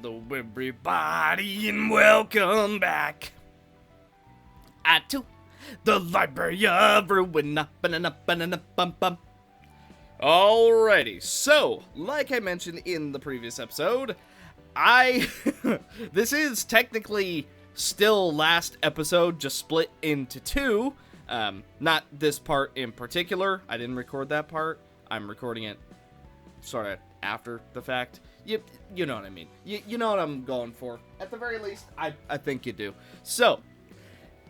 Hello everybody and welcome back to the Library of Ruina. Alrighty, so, like I mentioned in the previous episode, this is technically still last episode, just split into two. Not this part in particular. I didn't record that part. I'm recording it sort of after the fact. You know what I mean. You know what I'm going for. At the very least, I think you do. So,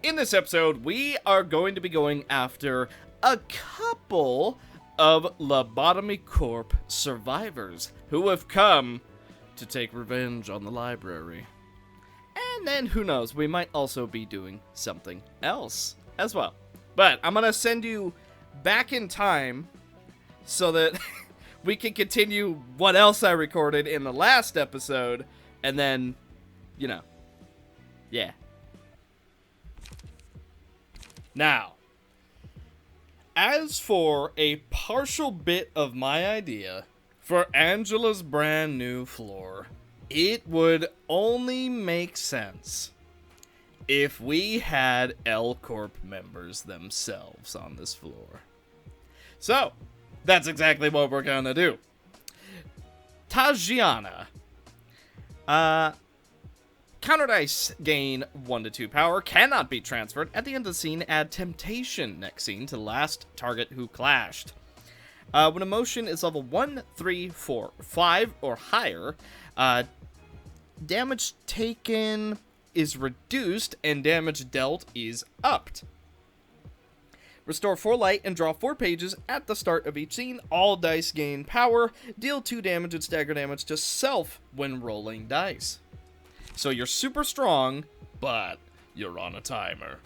in this episode, we are going to be going after a couple of Lobotomy Corp survivors who have come to take revenge on the library. And then, who knows, we might also be doing something else as well. But I'm going to send you back in time so that we can continue what else I recorded in the last episode, and then, you know, yeah. Now, as for a partial bit of my idea for Angela's brand new floor, it would only make sense if we had L Corp members themselves on this floor. So, that's exactly what we're gonna do. Tajana. Counter dice gain 1 to 2 power, cannot be transferred. At the end of the scene, add temptation next scene to the last target who clashed. When emotion is level 1, 3, 4, 5, or higher, damage taken is reduced and damage dealt is upped. Restore 4 light and draw 4 pages at the start of each scene. All dice gain power. Deal 2 damage and stagger damage to self when rolling dice. So you're super strong, but you're on a timer.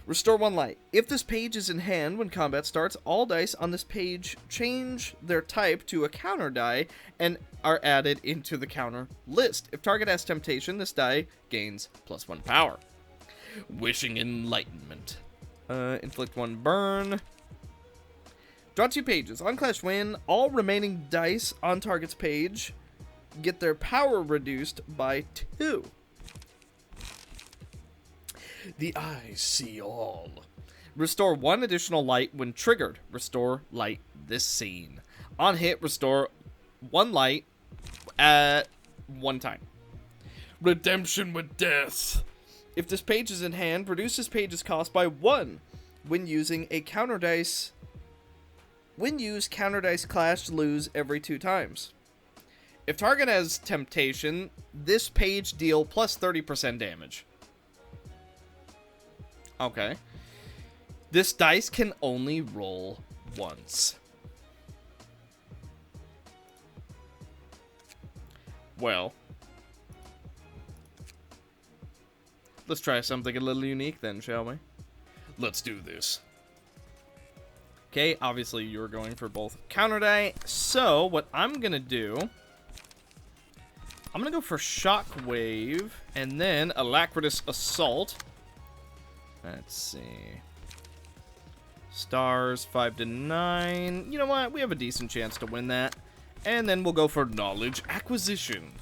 Restore 1 light. If this page is in hand when combat starts, all dice on this page change their type to a counter die and are added into the counter list. If target has temptation, this die gains +1 power. Wishing Enlightenment. Inflict 1 burn. Draw 2 pages. On Clash Win, all remaining dice on target's page get their power reduced by 2. The eyes see all. Restore 1 additional light when triggered. Restore light this scene. On hit, restore 1 light at 1 time. Redemption with death. If this page is in hand, reduce this page's cost by 1 when using a counter dice. When used, counter dice clash lose every 2 times. If target has temptation, this page deal plus 30% damage. Okay. This dice can only roll once. Well, let's try something a little unique then, shall we? Let's do this. Okay, obviously you're going for both counter die. So, what I'm going to do, I'm going to go for Shockwave and then Alacritus Assault. Let's see. Stars 5 to 9. You know what? We have a decent chance to win that. And then we'll go for Knowledge Acquisition.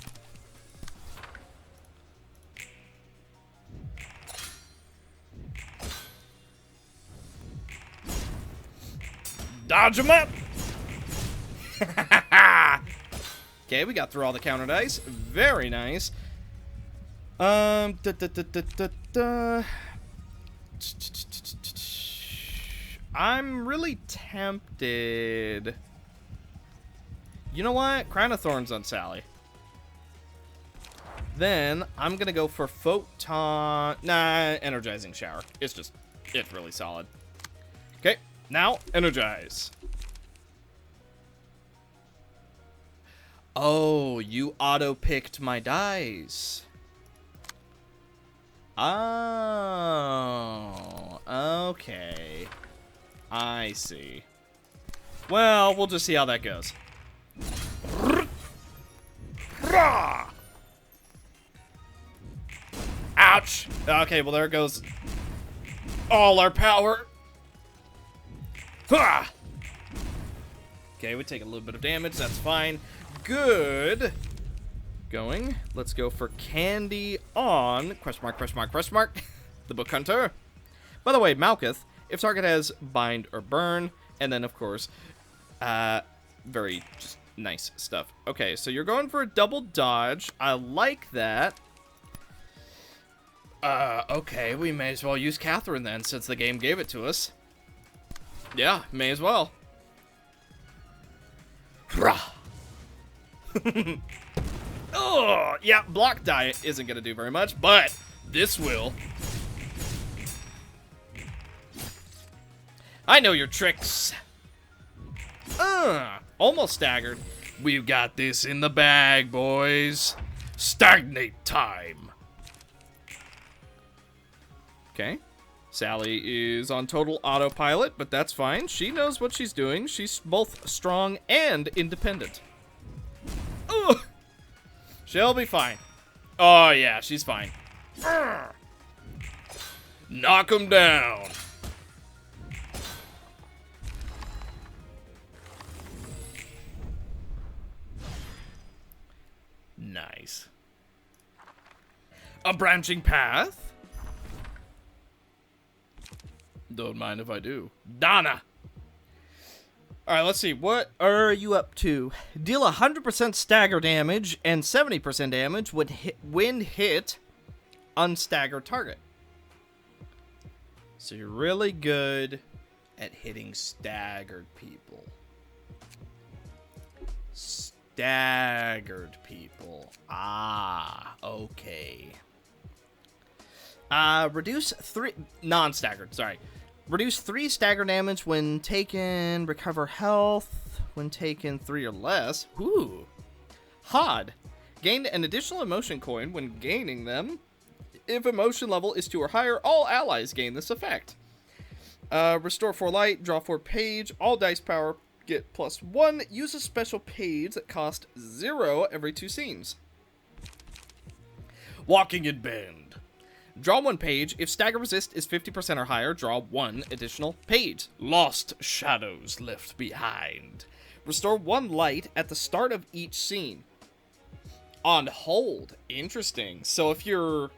Dodge him up! Okay, we got through all the counter dice. Very nice. I'm really tempted. You know what? Crown of Thorns on Sally. Then I'm gonna go for Photon. Nah, Energizing Shower. It's really solid. Okay. Now, energize. Oh, you auto-picked my dice. Oh, okay. I see. Well, we'll just see how that goes. Ouch! Okay, well, there goes all our power. Okay, we take a little bit of damage. That's fine. Good. going. Let's go for candy on question mark, question mark, question mark. The book hunter. By the way, Malkuth, if target has bind or burn, and then of course, very just nice stuff. Okay, so you're going for a double dodge. I like that. Okay, we may as well use Catherine then, since the game gave it to us. Yeah, may as well. Oh, yeah, block diet isn't gonna do very much, but this will. I know your tricks. Almost staggered. We've got this in the bag, boys. Stagnate time. Okay. Sally is on total autopilot, but that's fine. She knows what she's doing. She's both strong and independent. Ugh. She'll be fine. Oh, yeah, she's fine. Knock him down. Nice. A branching path? Don't mind if I do. Donna! Alright, let's see. What are you up to? Deal 100% stagger damage and 70% damage when hit unstaggered target. So you're really good at hitting staggered people. Staggered people. Ah, okay. Reduce 3... Non-staggered, sorry. Reduce 3 stagger damage when taken. Recover health when taken 3 or less. Ooh. Hod. Gain an additional emotion coin when gaining them. If emotion level is 2 or higher, all allies gain this effect. Restore 4 light. Draw 4 page. All dice power get +1. Use a special page that costs 0 every 2 scenes. Walking in Bend. Draw 1 page. If stagger resist is 50% or higher, draw 1 additional page. Lost shadows left behind. Restore 1 light at the start of each scene. On hold. Interesting. So if you're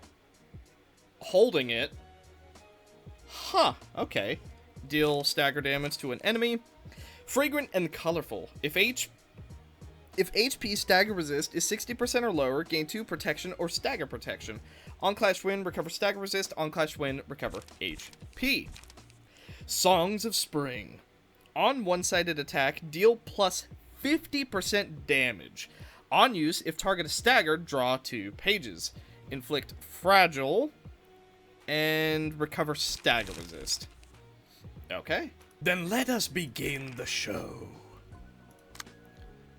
holding it... Huh. Okay. Deal stagger damage to an enemy. Fragrant and colorful. If HP stagger resist is 60% or lower, gain 2 protection or stagger protection. On clash win, recover stagger resist. On clash win, recover HP. Songs of Spring. On one-sided attack, deal plus 50% damage. On use, if target is staggered, draw 2 pages. Inflict fragile and recover stagger resist. Okay. Then let us begin the show.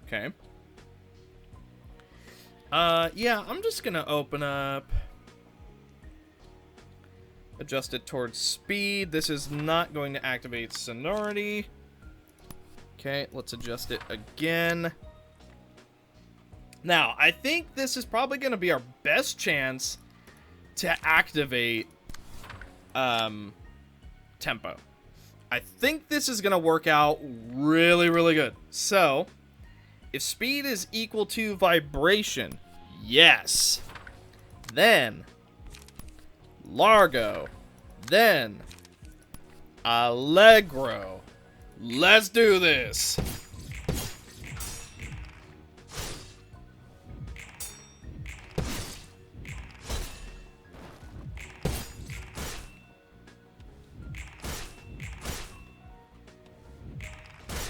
Okay. Yeah, I'm just gonna open up. Adjust it towards speed. This is not going to activate sonority. Okay, let's adjust it again. Now, I think this is probably going to be our best chance to activate tempo. I think this is going to work out really, really good. So, if speed is equal to vibration, yes. Then Largo, then Allegro. Let's do this.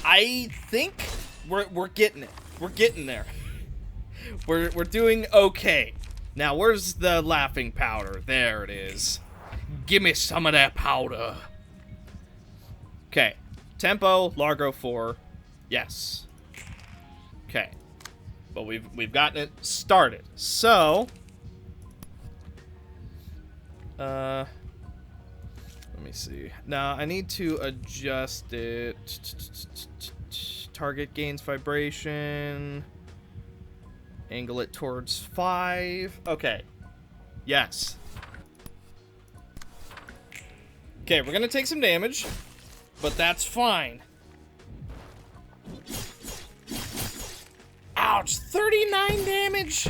I think we're getting it. We're getting there. We're doing okay. Now, where's the laughing powder? There it is. Give me some of that powder. Okay. Tempo, Largo 4. Yes. Okay. But we've gotten it started. So, let me see. Now, I need to adjust it. Target gains vibration. Angle it towards 5. Okay. Yes. Okay, we're gonna take some damage, but that's fine. Ouch! 39 damage!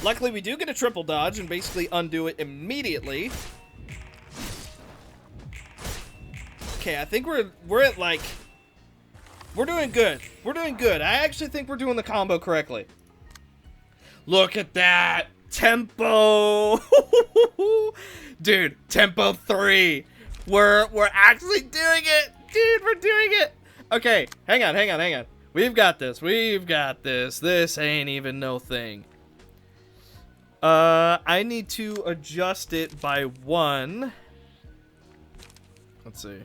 Luckily, we do get a triple dodge and basically undo it immediately. Okay, I think we're at, like... We're doing good. We're doing good. I actually think we're doing the combo correctly. Look at that. Tempo. Dude, tempo 3. We're actually doing it. Dude, we're doing it. Okay, hang on. We've got this. This ain't even no thing. I need to adjust it by 1. Let's see.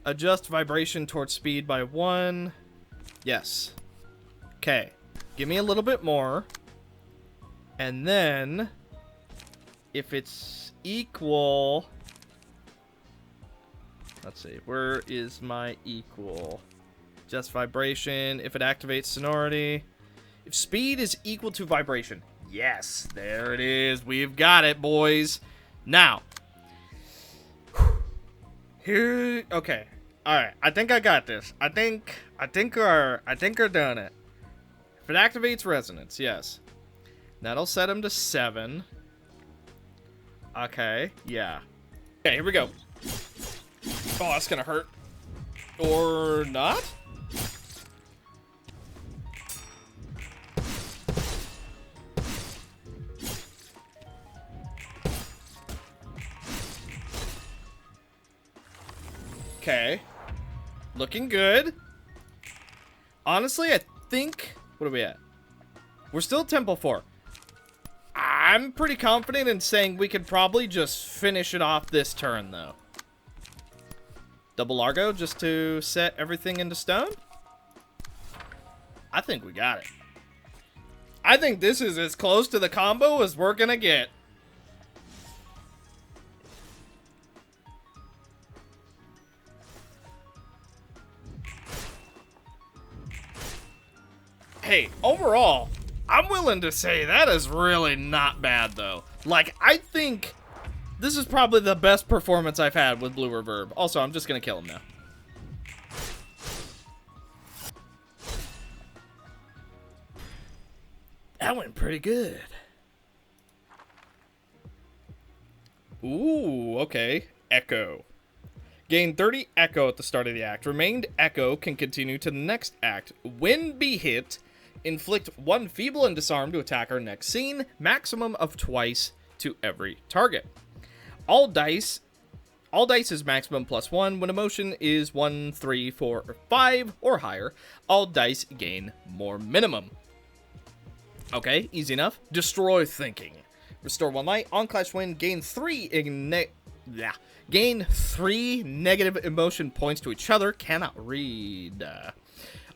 Adjust vibration towards speed by 1. Yes. Okay. Give me a little bit more. And then, if it's equal... Let's see. Where is my equal? Adjust vibration. If it activates sonority. If speed is equal to vibration. Yes. There it is. We've got it, boys. Now. Here. Okay. All right. I think I got this. I think we're doing it. If it activates resonance, yes. That'll set him to 7. Okay. Yeah. Okay. Here we go. Oh, that's gonna hurt. Or not? Okay. Looking good. Honestly, I think... What are we at? We're still at tempo 4. I'm pretty confident in saying we could probably just finish it off this turn, though. Double Largo just to set everything into stone? I think we got it. I think this is as close to the combo as we're gonna get. Hey, overall, I'm willing to say that is really not bad, though. Like, I think this is probably the best performance I've had with Blue Reverb. Also, I'm just going to kill him now. That went pretty good. Ooh, okay. Echo. Gain 30 Echo at the start of the act. Remained Echo can continue to the next act. When be hit, inflict 1 feeble and disarm to attacker next scene. Maximum of twice to every target. All dice is maximum +1. When emotion is 1, 3, 4, or 5 or higher, all dice gain more minimum. Okay, easy enough. Destroy thinking. Restore 1 light. On clash win, gain 3 negative emotion points to each other. Cannot read.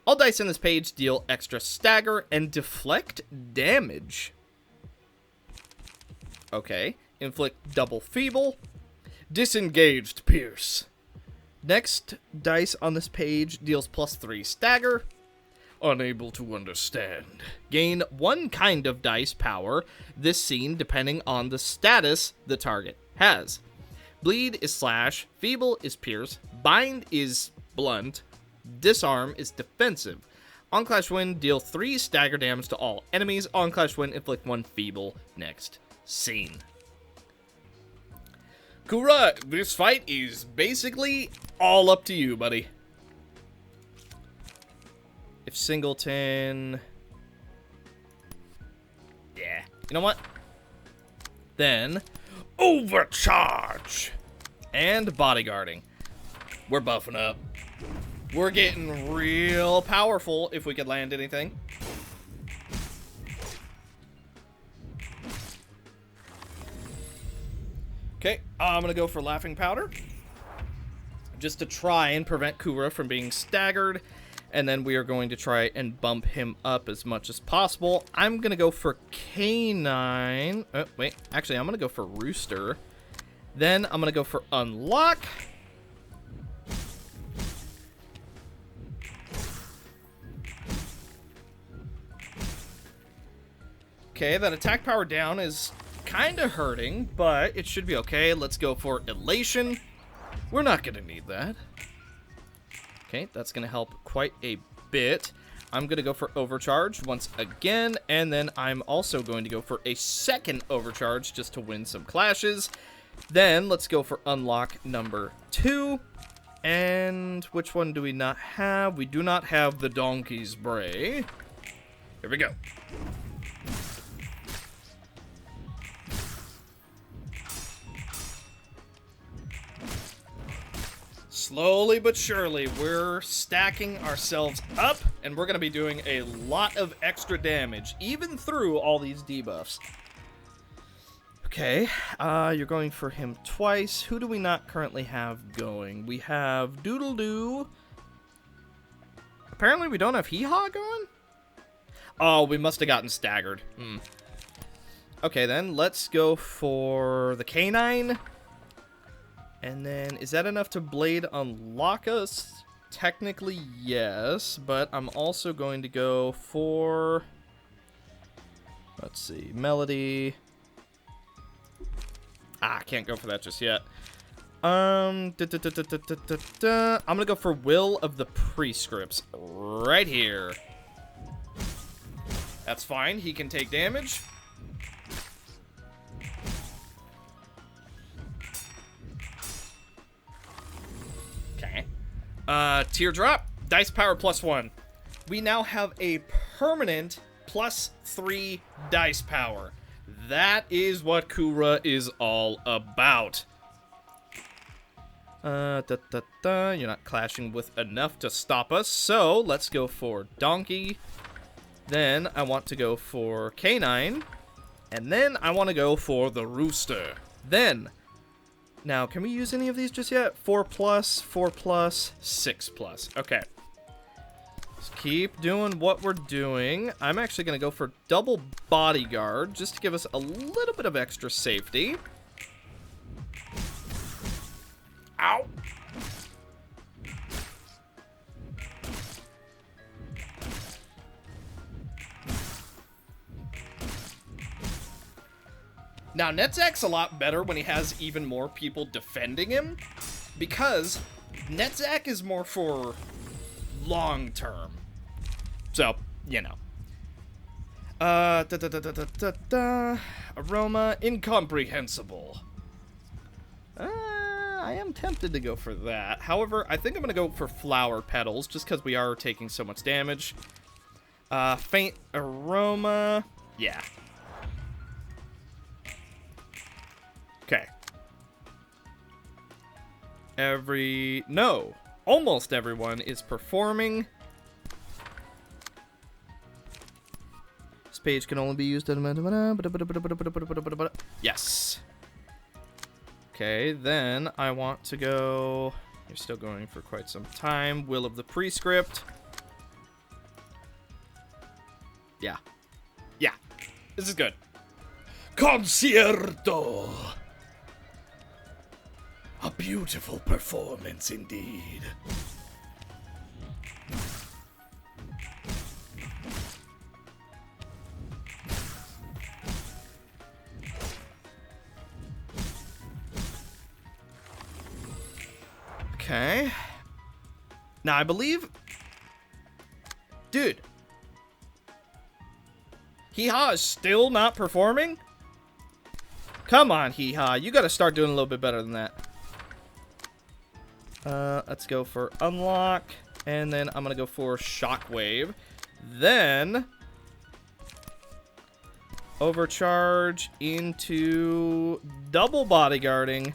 All dice on this page deal extra stagger and deflect damage. Okay. Inflict double feeble. Disengaged pierce. Next dice on this page deals +3 stagger. Unable to understand. Gain 1 kind of dice power this scene depending on the status the target has. Bleed is slash. Feeble is pierce. Bind is blunt. Disarm is defensive. On clash win, deal 3 stagger damage to all enemies. On clash win, inflict 1 feeble next scene. Kura, this fight is basically all up to you, buddy. If Singleton... Yeah. You know what? Then, overcharge! And bodyguarding. We're buffing up. We're getting real powerful if we could land anything. Okay, I'm going to go for Laughing Powder. Just to try and prevent Kura from being staggered. And then we are going to try and bump him up as much as possible. I'm going to go for Canine. Oh, wait. Actually, I'm going to go for Rooster. Then I'm going to go for Unlock. Okay, that attack power down is kind of hurting, but it should be okay. Let's go for Elation. We're not going to need that. Okay, that's going to help quite a bit. I'm going to go for overcharge once again, and then I'm also going to go for a second overcharge just to win some clashes. Then let's go for unlock number 2. And which one do we not have? We do not have the Donkey's Bray. Here we go. Slowly but surely, we're stacking ourselves up, and we're going to be doing a lot of extra damage, even through all these debuffs. Okay, you're going for him twice. Who do we not currently have going? We have Doodle-Doo. Apparently we don't have Hee-Haw going? Oh, we must have gotten staggered. Okay, then, let's go for the Canine. And then, is that enough to Blade unlock us? Technically, yes, but I'm also going to go for... Let's see, Melody. I can't go for that just yet. I'm gonna go for Will of the Prescripts right here. That's fine, he can take damage. Okay. Teardrop, dice power +1. We now have a permanent +3 dice power. That is what Kura is all about. You're not clashing with enough to stop us, so let's go for Donkey. Then I want to go for Canine. And then I want to go for the Rooster. Then, now, can we use any of these just yet? 4+, 4+, 6+. Okay. Let's keep doing what we're doing. I'm actually going to go for double bodyguard, just to give us a little bit of extra safety. Ow! Now, Netzak's a lot better when he has even more people defending him, because Netzak is more for long term. So, you know. Aroma, incomprehensible. I am tempted to go for that. However, I think I'm going to go for flower petals, just because we are taking so much damage. Faint aroma. Yeah. Okay. No. Almost everyone is performing. This page can only be used at... Yes. Okay, then I want to go... You're still going for quite some time. Will of the Prescript. Yeah. Yeah. This is good. Concierto! A beautiful performance indeed. Okay. Now, I believe... Dude. Hee-Haw is still not performing? Come on, Hee-Haw. You gotta start doing a little bit better than that. Let's go for unlock. And then I'm gonna go for shockwave. Then... overcharge into double bodyguarding.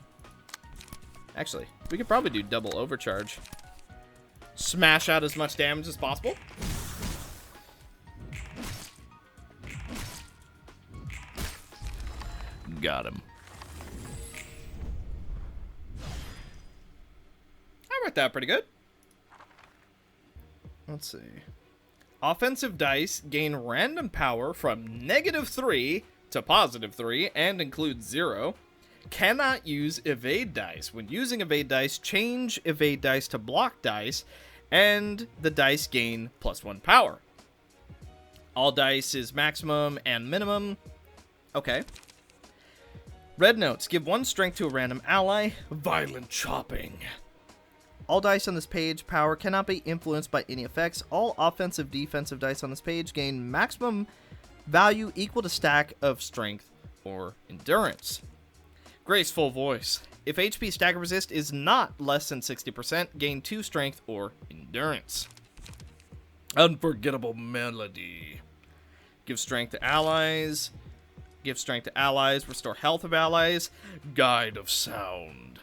Actually, we could probably do double overcharge. Smash out as much damage as possible. Got him. I worked out pretty good. Let's see. Offensive dice gain random power from -3 to +3 and include 0. Cannot use evade dice. When using evade dice, change evade dice to block dice, and the dice gain +1 power. All dice is maximum and minimum. Okay. Red notes. Give 1 strength to a random ally. Violent chopping. All dice on this page power cannot be influenced by any effects. All offensive defensive dice on this page gain maximum value equal to stack of strength or endurance. Graceful voice. If HP stagger resist is not less than 60%, gain 2 strength or endurance. Unforgettable melody. Give strength to allies. Give strength to allies. Restore health of allies. Guide of sound.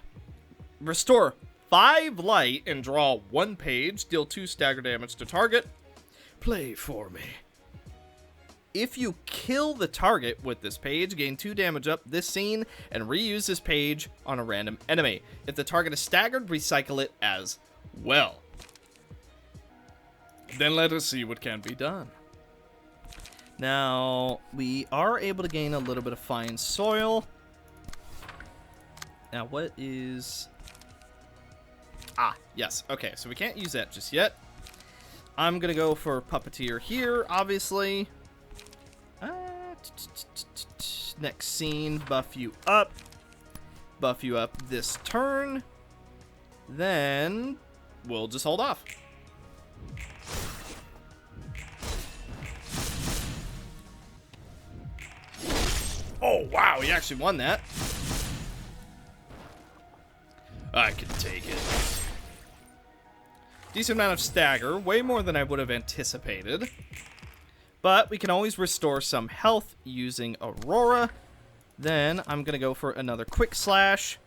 Restore 5 light and draw 1 page. Deal 2 stagger damage to target. Play for me. If you kill the target with this page, gain 2 damage up this scene and reuse this page on a random enemy. If the target is staggered, recycle it as well. Then let us see what can be done. Now, we are able to gain a little bit of fine soil. Now, what is... Ah, yes. Okay, so we can't use that just yet. I'm going to go for Puppeteer here, obviously. Next scene, buff you up. Buff you up this turn. Then we'll just hold off. Oh, wow, he actually won that. I can take it. Decent amount of stagger, way more than I would have anticipated. But we can always restore some health using Aurora. Then I'm going to go for another quick slash.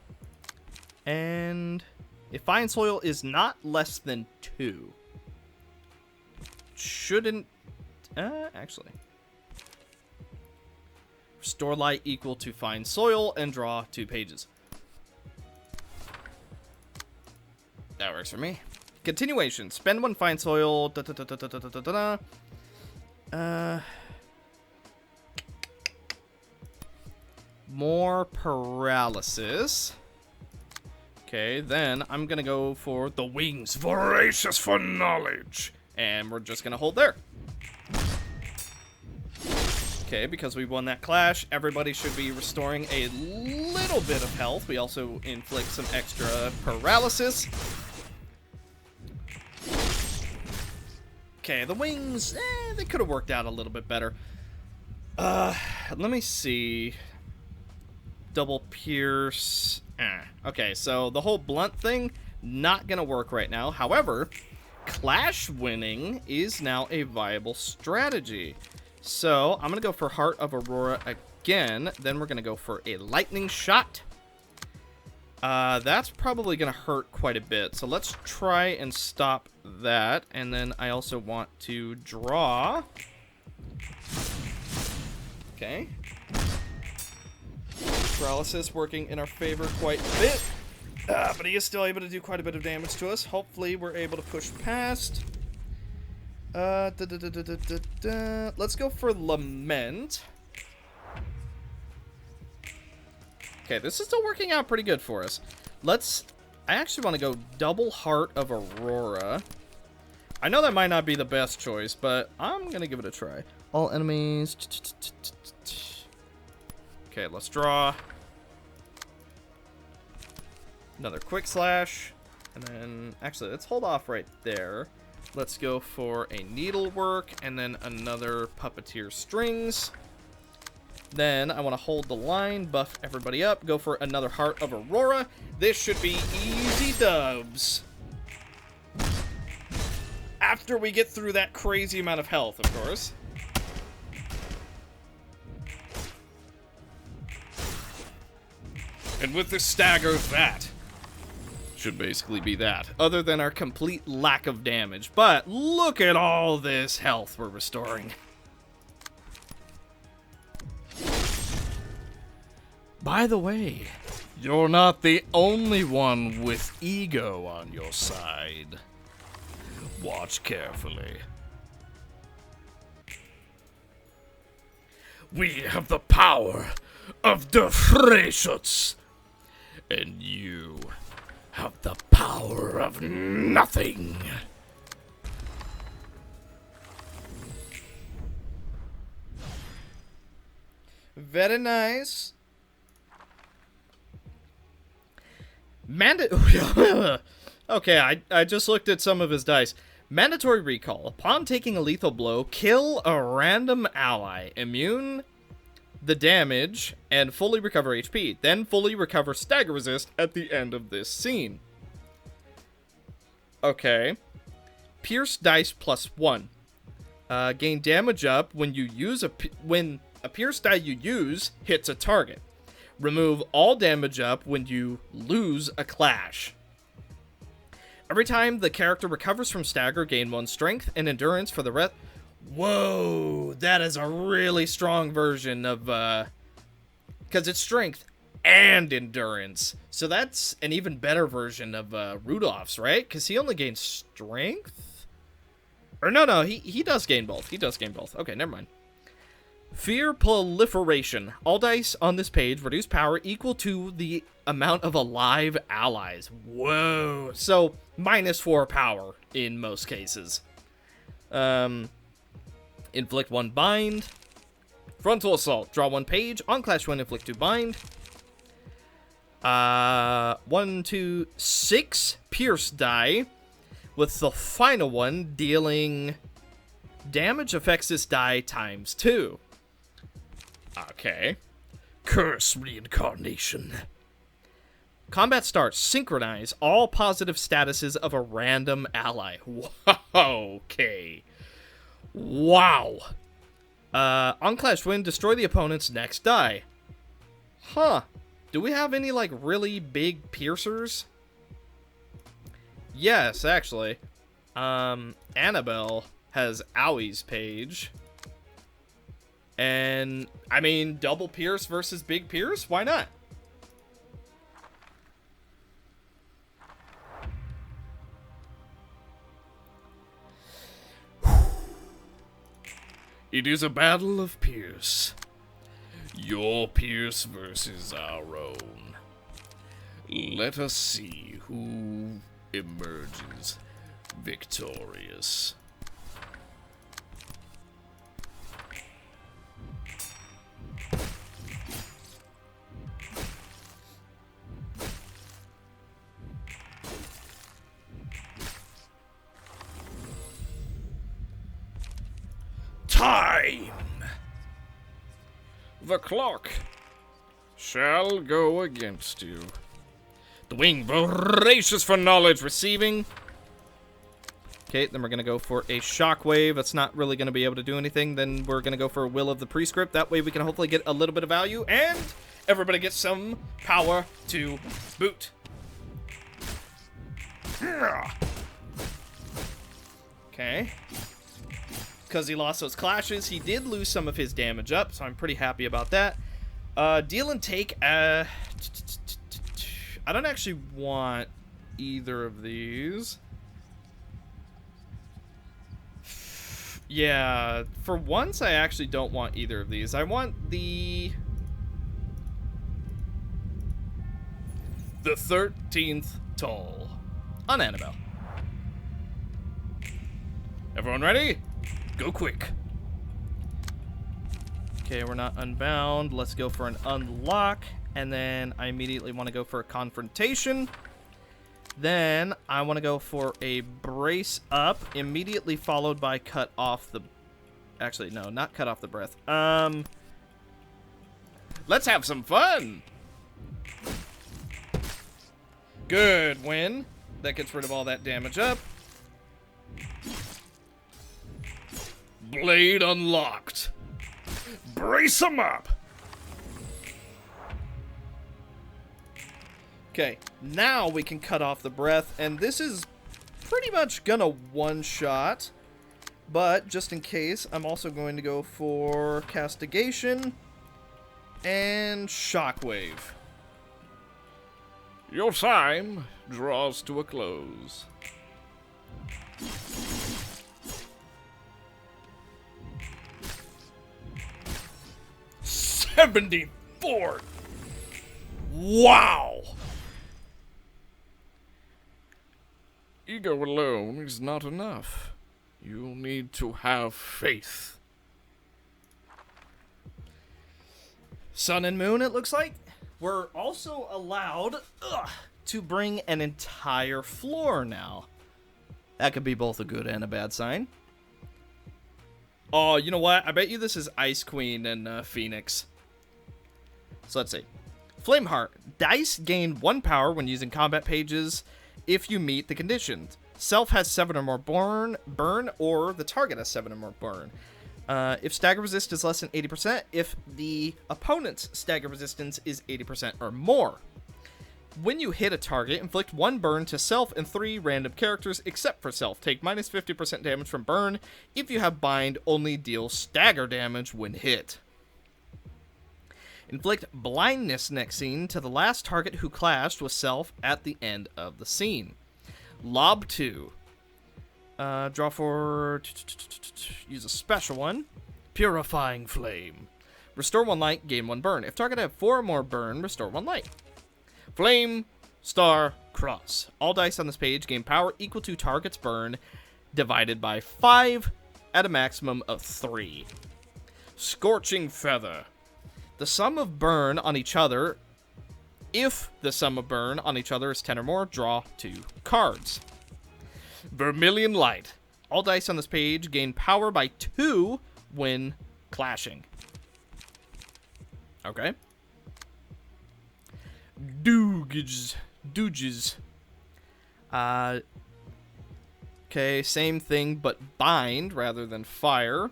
And if fine soil is not less than 2. Shouldn't... actually. Restore light equal to fine soil and draw 2 pages. That works for me. Continuation. Spend 1 fine soil. More paralysis. Okay, then I'm gonna go for the wings voracious for knowledge. And we're just gonna hold there. Okay, because we won that clash, everybody should be restoring a little bit of health. We also inflict some extra paralysis. Okay, the wings, they could have worked out a little bit better. Let me see. Double pierce. Okay, so the whole blunt thing, not gonna work right now. However, clash winning is now a viable strategy. So I'm gonna go for Heart of Aurora again. Then we're gonna go for a lightning shot. That's probably gonna hurt quite a bit. So let's try and stop that. And then I also want to draw. Okay. Paralysis working in our favor quite a bit. But he is still able to do quite a bit of damage to us. Hopefully we're able to push past. Let's go for Lament. Okay, this is still working out pretty good for us. I actually want to go double Heart of Aurora. I know that might not be the best choice, but I'm going to give it a try. All enemies. Okay, let's draw. Another quick slash. And then, actually, let's hold off right there. Let's go for a needlework and then another puppeteer strings. Then I want to hold the line, buff everybody up, go for another Heart of Aurora. This should be easy dubs. After we get through that crazy amount of health, of course. And with the stagger, that should basically be that, other than our complete lack of damage. But look at all this health we're restoring. By the way, you're not the only one with ego on your side. Watch carefully. We have the power of the Freyschutz, and you have the power of nothing. Very nice. Okay, I just looked at some of his dice. Mandatory recall. Upon taking a lethal blow, kill a random ally. Immune the damage and fully recover HP. Then fully recover stagger resist at the end of this scene. Okay. Pierce dice +1. Gain damage up when you use when a pierce die you use hits a target. Remove all damage up when you lose a clash. Every time the character recovers from stagger, gain 1 strength and endurance for the rest. Whoa, that is a really strong version of, because it's strength and endurance. So that's an even better version of Rudolph's, right? Because he only gains strength? Or no, he does gain both. He does gain both. Okay, never mind. Fear proliferation. All dice on this page reduce power equal to the amount of alive allies. Whoa. So, -4 power in most cases. Inflict 1 bind. Frontal assault. Draw 1 page. On clash 1, inflict 2 bind. 1, 2, 6 pierce die. With the final one dealing damage affects this die ×2. Okay. Curse reincarnation. Combat starts. Synchronize all positive statuses of a random ally. Okay. Wow. On clash win, destroy the opponent's next die. Huh. Do we have any, like, really big piercers? Yes, actually. Annabelle has Owie's page. And, I mean, double pierce versus big pierce? Why not? It is a battle of Pierce. Your Pierce versus our own. Let us see who emerges victorious. Time! The clock shall go against you. The wing voracious for knowledge receiving. Okay, then we're going to go for a shockwave. That's not really going to be able to do anything. Then we're going to go for a will of the prescript. That way we can hopefully get a little bit of value. And everybody gets some power to boot. Okay. Because he lost those clashes, he did lose some of his damage up, so I'm pretty happy about that. Deal and take, I don't actually want either of these. Yeah, for once I actually don't want either of these. I want the 13th toll on Annabelle. Everyone ready? Go quick. Okay, we're not unbound. Let's go for an unlock. And then I immediately want to go for a confrontation. Then I want to go for a brace up, immediately followed by cut off the... Actually, no, not cut off the breath. Let's have some fun. Good win. That gets rid of all that damage up. Blade unlocked. Brace him up. Okay, now we can cut off the breath, and this is pretty much gonna one-shot, but just in case, I'm also going to go for castigation and shockwave. Your time draws to a close. $74. Wow. Ego alone is not enough. You'll need to have faith. Sun and Moon, it looks like. We're also allowed to bring an entire floor now. That could be both a good and a bad sign. Oh, you know what? I bet you this is Ice Queen and Phoenix. So let's see. Flameheart. Dice gain 1 power when using combat pages if you meet the conditions. Self has 7 or more burn, or the target has 7 or more burn. If stagger resist is less than 80%, if the opponent's stagger resistance is 80% or more. When you hit a target, inflict 1 burn to self and 3 random characters except for self. Take minus 50% damage from burn. If you have bind, only deal stagger damage when hit. Inflict blindness next scene to the last target who clashed with self at the end of the scene. Lob 2. Draw for... Use a special one. Purifying Flame. Restore 1 light, gain 1 burn. If target have 4 or more burn, restore 1 light. Flame, Star, Cross. All dice on this page gain power equal to target's burn divided by 5 at a maximum of 3. Scorching Feather. The sum of burn on each other. If the sum of burn on each other is 10 or more, draw 2 cards. Vermilion Light. All dice on this page gain power by 2 when clashing. Okay. Dooges. Okay, same thing, but bind rather than fire.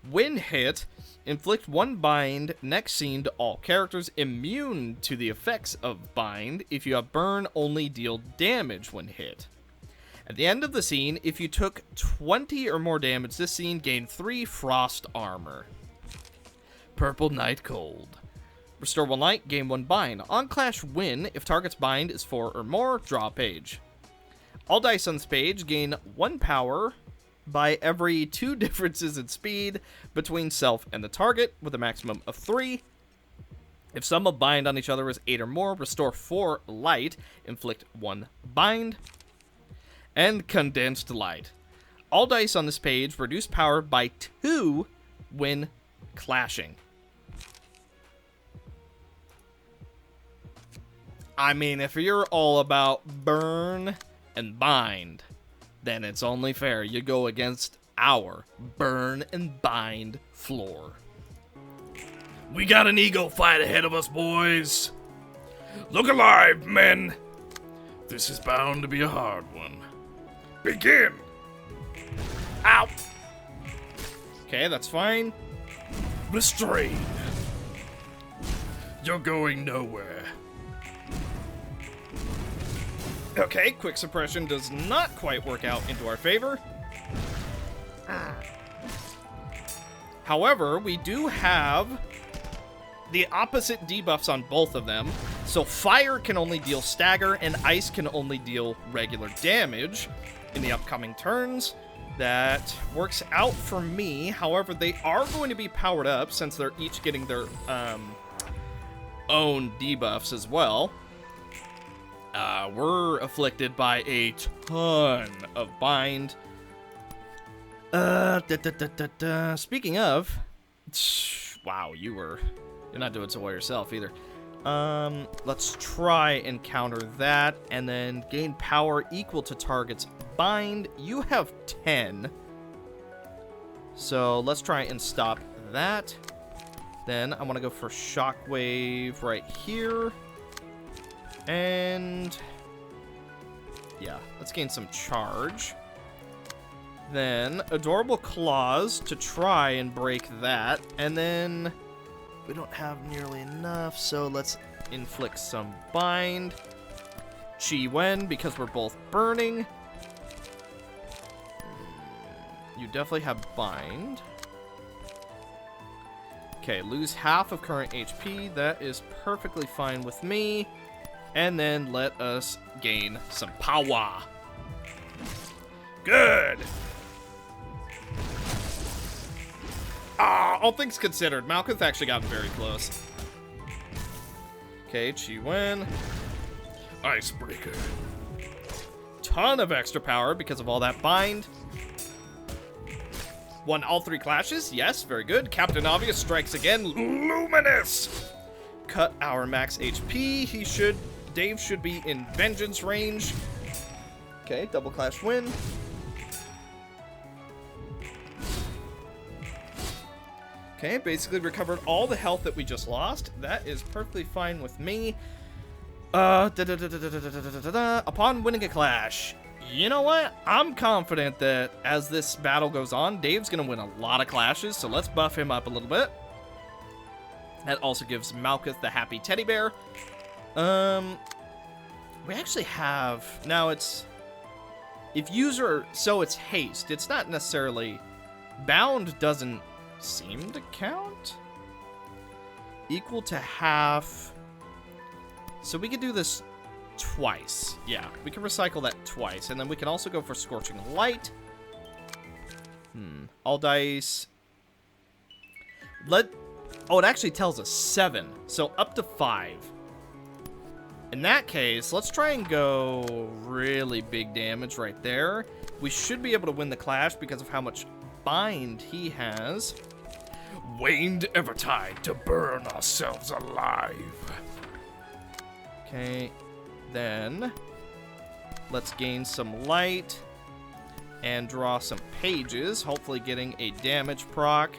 When hit, inflict 1 bind next scene to all characters immune to the effects of bind. If you have burn, only deal damage when hit. At the end of the scene, if you took 20 or more damage this scene, gain 3 frost armor. Purple Night Cold. Restore 1 light, gain 1 bind. On clash win, if target's bind is 4 or more, draw a page. All dice on this page gain 1 power by every 2 differences in speed between self and the target, with a maximum of 3. If sum of bind on each other is 8 or more, restore 4 light, inflict 1 bind. And Condensed Light. All dice on this page reduce power by 2 when clashing. I mean, if you're all about burn and bind, then it's only fair you go against our burn and bind floor. We got an ego fight ahead of us, boys. Look alive, men. This is bound to be a hard one. Begin. Ow. Okay, that's fine. Restrain. You're going nowhere. Okay, quick suppression does not quite work out into our favor. However, we do have the opposite debuffs on both of them. So fire can only deal stagger, and ice can only deal regular damage in the upcoming turns. That works out for me. However, they are going to be powered up since they're each getting their own debuffs as well. We're afflicted by a ton of bind. Speaking of, wow, you're not doing so well yourself either. Let's try and counter that, and then gain power equal to target's bind. You have 10, so let's try and stop that. Then I want to go for shockwave right here. And yeah, let's gain some charge. Then Adorable Claws to try and break that. And then we don't have nearly enough, so let's inflict some bind. Chi Wen, because we're both burning. You definitely have bind. Okay, lose half of current HP. That is perfectly fine with me. And then let us gain some power. Good. All things considered, Malkuth actually got very close. Okay, Chi Wen. Icebreaker. Ton of extra power because of all that bind. Won all 3 clashes. Yes, very good. Captain Obvious strikes again. Luminous. Cut our max HP. He should Dave should be in vengeance range. Okay, double clash win. Okay, basically recovered all the health that we just lost. That is perfectly fine with me. Upon winning a clash, you know what? I'm confident that as this battle goes on, Dave's gonna win a lot of clashes, so let's buff him up a little bit. That also gives Malkuth the happy teddy bear. We actually have... Now it's... If user... So it's haste. It's not necessarily... Bound doesn't seem to count. Equal to half. So we could do this twice. Yeah, we can recycle that twice. And then we can also go for Scorching Light. All dice. Oh, it actually tells us 7. So up to 5. In that case, let's try and go really big damage right there. We should be able to win the clash because of how much bind he has. Waned Evertide to burn ourselves alive. Okay, then let's gain some light and draw some pages, hopefully getting a damage proc.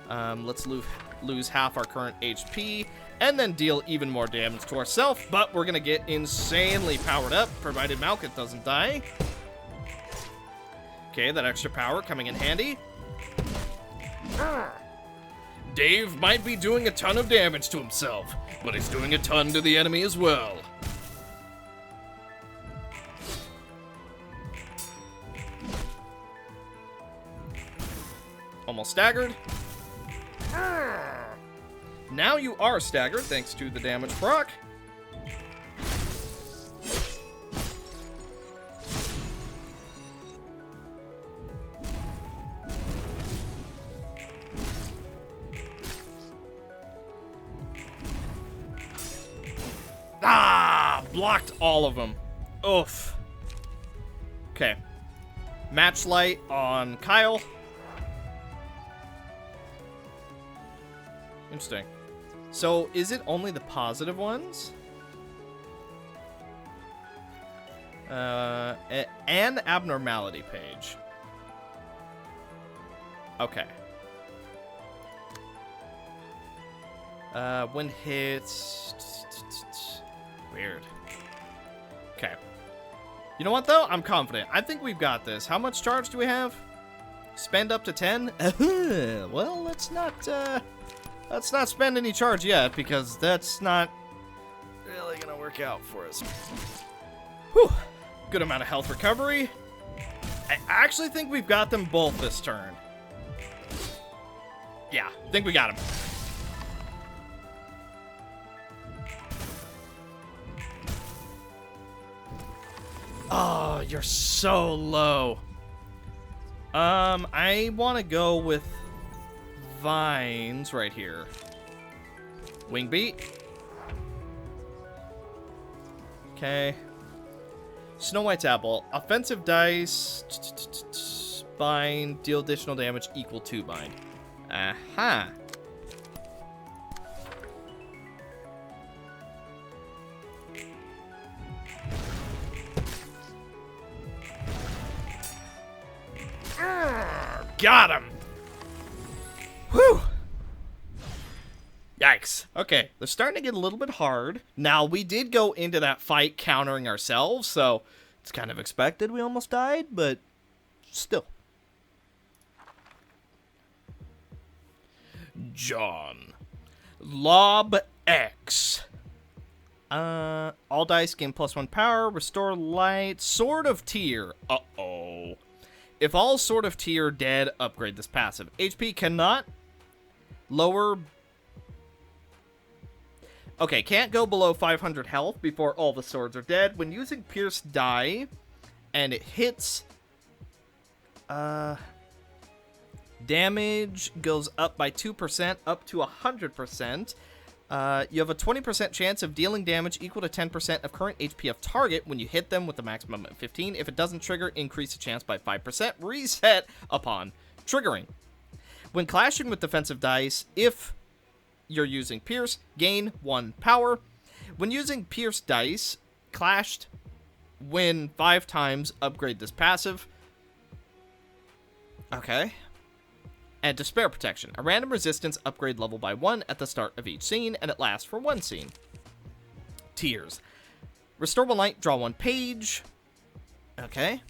Let's lose half our current HP and then deal even more damage to ourselves, but we're gonna get insanely powered up, provided Malkuth doesn't die. Okay, that extra power coming in handy. Dave might be doing a ton of damage to himself, but he's doing a ton to the enemy as well. Almost staggered. Now you are staggered thanks to the damage proc. Blocked all of them. Oof. Okay. Match light on Kyle. Interesting. So, is it only the positive ones? An abnormality page. Okay. When hits... Weird. Okay. You know what, though? I'm confident. I think we've got this. How much charge do we have? Spend up to 10? Well, let's not spend any charge yet, because that's not really gonna work out for us. Whew. Good amount of health recovery. I actually think we've got them both this turn. Yeah, I think we got them. Oh, you're so low. I want to go with vines right here. Wing beat. Okay. Snow White's apple. Offensive dice. Bind. Deal additional damage equal to bind. Aha. Got him! Whew! Yikes. Okay, they're starting to get a little bit hard. Now, we did go into that fight countering ourselves, so it's kind of expected we almost died, but still. John. Lob X. All dice gain +1 power, restore light, Sword of Tyr. Uh-oh. If all Sword of Tyr dead, upgrade this passive. HP cannot lower... Okay, can't go below 500 health before all the swords are dead. When using Pierce die, and it hits... damage goes up by 2%, up to 100%. You have a 20% chance of dealing damage equal to 10% of current HP of target when you hit them with a maximum of 15. If it doesn't trigger, increase the chance by 5%. Reset upon triggering. When clashing with defensive dice, if you're using Pierce, gain 1 power. When using Pierce dice, clashed win 5 times, upgrade this passive. Okay. And Despair Protection. A random resistance upgrade level by 1 at the start of each scene, and it lasts for 1 scene. Tears. Restore 1 light, draw 1 page. Okay.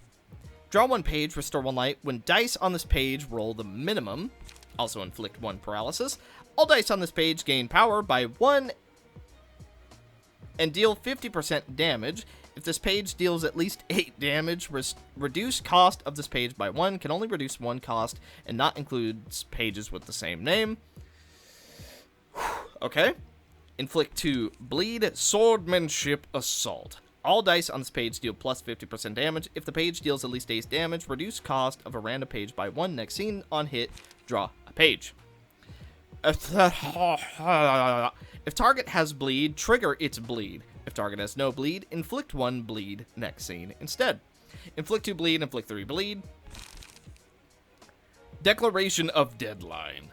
Draw 1 page, restore 1 light. When dice on this page roll the minimum, also inflict 1 paralysis. All dice on this page gain power by 1 and deal 50% damage. If this page deals at least 8 damage, reduce cost of this page by 1, can only reduce 1 cost and not includes pages with the same name. Okay. Inflict 2 bleed, swordsmanship, assault. All dice on this page deal plus 50% damage. If the page deals at least 8 damage, reduce cost of a random page by 1. Next scene, on hit, draw a page. If target has bleed, trigger its bleed. If target has no bleed, inflict 1 bleed next scene instead. Inflict 2 bleed, inflict 3 bleed. Declaration of Deadline.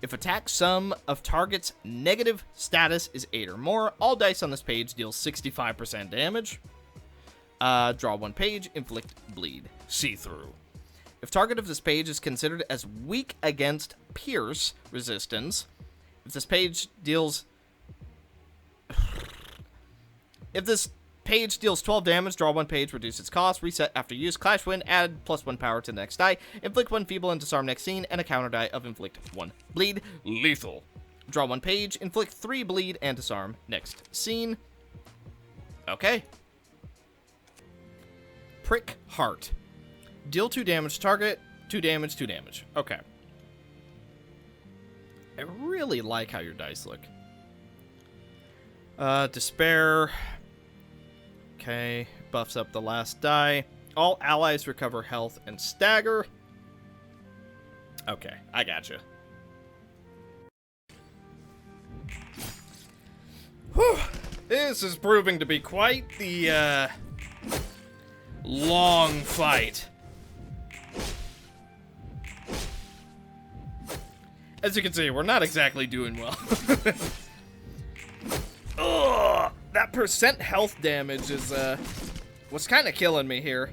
If attack sum of target's negative status is 8 or more, all dice on this page deal 65% damage. Draw 1 page, inflict bleed. See-through. If target of this page is considered as weak against pierce resistance, if this page deals 12 damage, draw 1 page, reduce its cost, reset after use, clash win, add +1 power to the next die, inflict 1 feeble and disarm next scene, and a counter die of inflict 1 bleed. Lethal. Draw 1 page, inflict 3 bleed, and disarm next scene. Okay. Prick Heart. Deal 2 damage to target, 2 damage, 2 damage. Okay. I really like how your dice look. Despair. Okay, buffs up the last die. All allies recover health and stagger. Okay, I gotcha. Whew. This is proving to be quite the, long fight. As you can see, we're not exactly doing well. Ugh, that percent health damage is, what's kind of killing me here.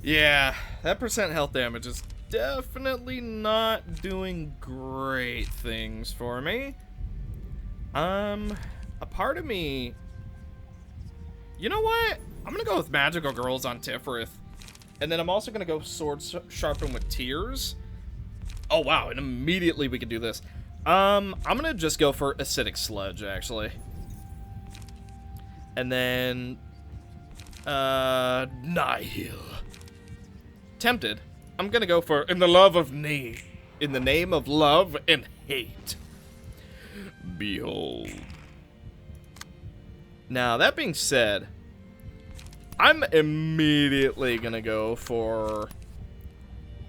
Yeah, that percent health damage is definitely not doing great things for me. A part of me... You know what? I'm gonna go with Magical Girls on Tiferet. And then I'm also gonna go Sword Sharpen with Tears. Oh wow, and immediately we can do this. I'm gonna just go for Acidic Sludge, actually. And then... Nihil. Tempted. I'm gonna go for In the Name of Love and Hate. Behold. Now, that being said, I'm immediately gonna go for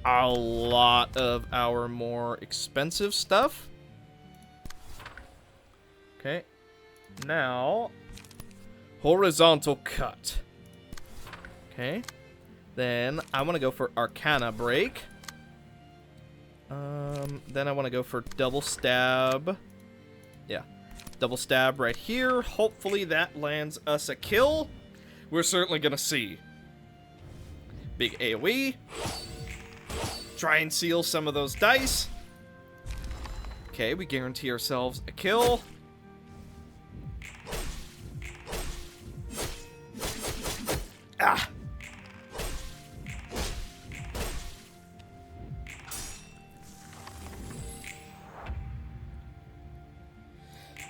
a lot of our more expensive stuff. Okay. Now, Horizontal Cut. Okay. Then I want to go for Arcana Break. Then I want to go for Double Stab. Yeah. Double Stab right here. Hopefully that lands us a kill. We're certainly going to see. Big AoE. Try and seal some of those dice. Okay, we guarantee ourselves a kill. Ah!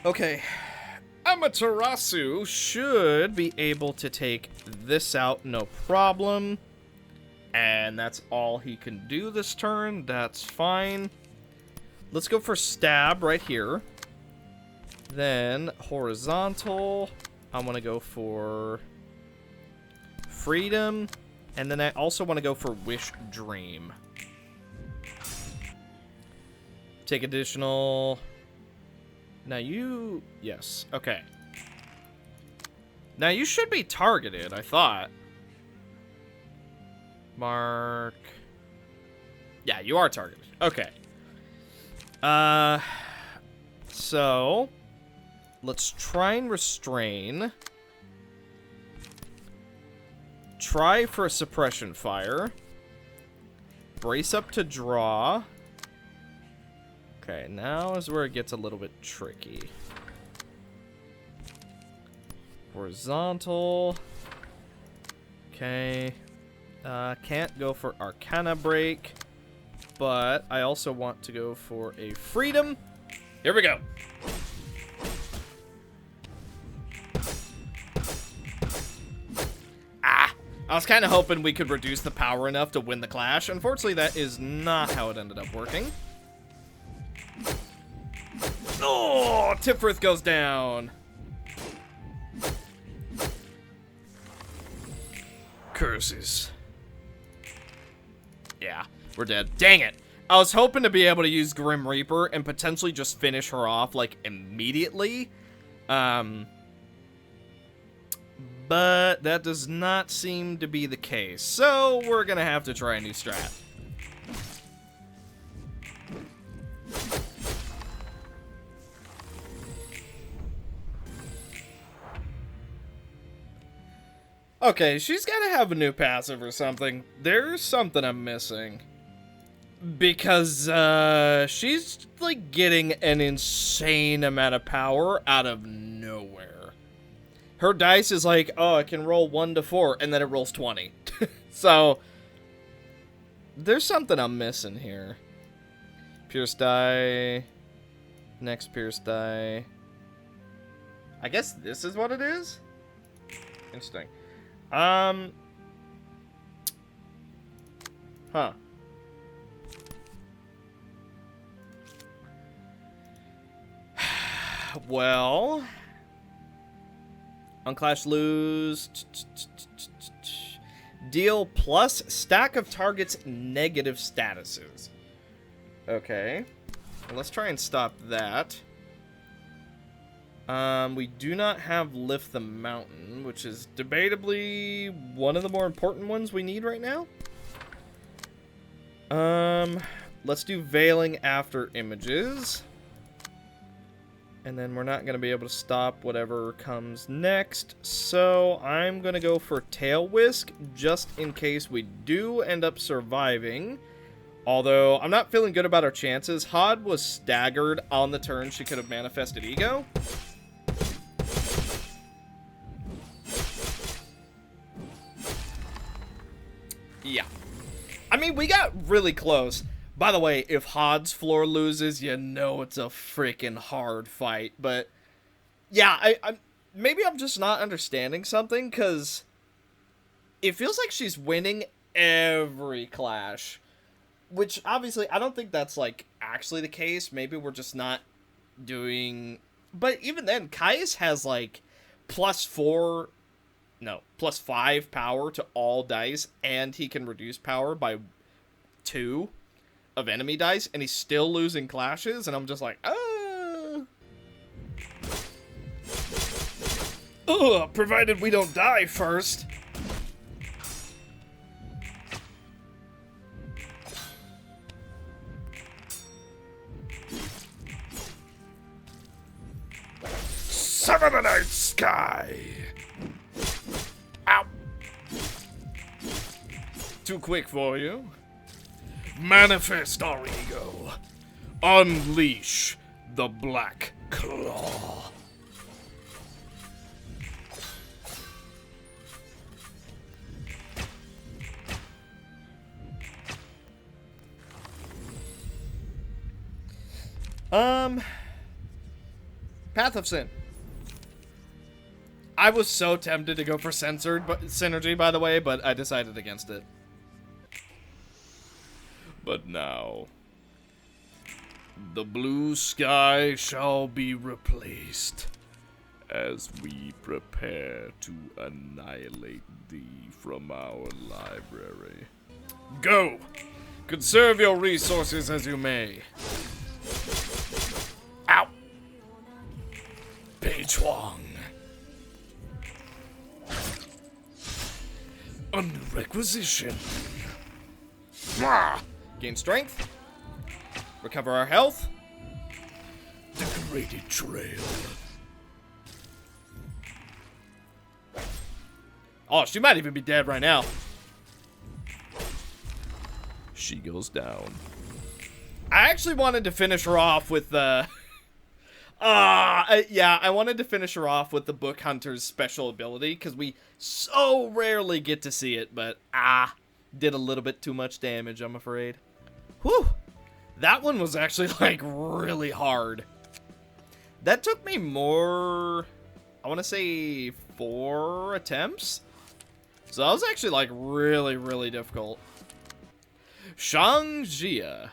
Okay, Amaterasu should be able to take this out no problem. And that's all he can do this turn. That's fine. Let's go for Stab right here. Then Horizontal. I want to go for Freedom. And then I also want to go for Wish Dream. Take additional... Now you... Yes. Okay. Now you should be targeted, I thought. Mark. Yeah, you are targeted. Okay. So let's try and restrain. Try for a suppression fire. Brace up to draw. Okay, now is where it gets a little bit tricky. Horizontal. Okay. Can't go for Arcana Break, but I also want to go for a Freedom. Here we go. I was kind of hoping we could reduce the power enough to win the clash. Unfortunately, that is not how it ended up working. Oh, Tipfrith goes down. Curses. Yeah, we're dead. Dang it. I was hoping to be able to use Grim Reaper and potentially just finish her off, like, immediately. But that does not seem to be the case. So we're going to have to try a new strat. Okay, she's got to have a new passive or something. There's something I'm missing. Because, she's, like, getting an insane amount of power out of nowhere. Her dice is like, oh, I can roll 1 to 4, and then it rolls 20. So, there's something I'm missing here. Pierce die. Next pierce die. I guess this is what it is? Interesting. Huh. Well, unclash lose. Deal plus stack of targets negative statuses. Okay. Well, let's try and stop that. We do not have Lift the Mountain, which is debatably one of the more important ones we need right now. Let's do Veiling after Images. And then we're not going to be able to stop whatever comes next. So I'm going to go for Tail Whisk, just in case we do end up surviving. Although, I'm not feeling good about our chances. Hod was staggered on the turn she could have manifested Ego. Yeah. I mean, we got really close. By the way, if Hod's floor loses, you know it's a freaking hard fight. But, yeah, maybe I'm just not understanding something, because it feels like she's winning every clash. Which, obviously, I don't think that's, like, actually the case. Maybe we're just not doing... But even then, Caius has, like, +5 power to all dice, and he can reduce power by 2 of enemy dice, and he's still losing clashes, and I'm just like, Ugh, provided we don't die first. Son of the night sky! Ow! too quick for you. Manifest our ego. Unleash the Black Claw. Path of Sin. I was so tempted to go for Synergy, by the way, but I decided against it. But now, the blue sky shall be replaced as we prepare to annihilate thee from our library. Go! Conserve your resources as you may. Ow! Page Huang. A new requisition. Ah, Gain strength. Recover our health. Decorated trail. Oh, she might even be dead right now. She goes down. I actually wanted to finish her off with the... yeah, I wanted to finish her off with the Book Hunter's special ability, because we so rarely get to see it, but, did a little bit too much damage, I'm afraid. Whew! That one was actually, like, really hard. That took me more, I want to say, 4 attempts? So that was actually, like, really, really difficult. Shangjia.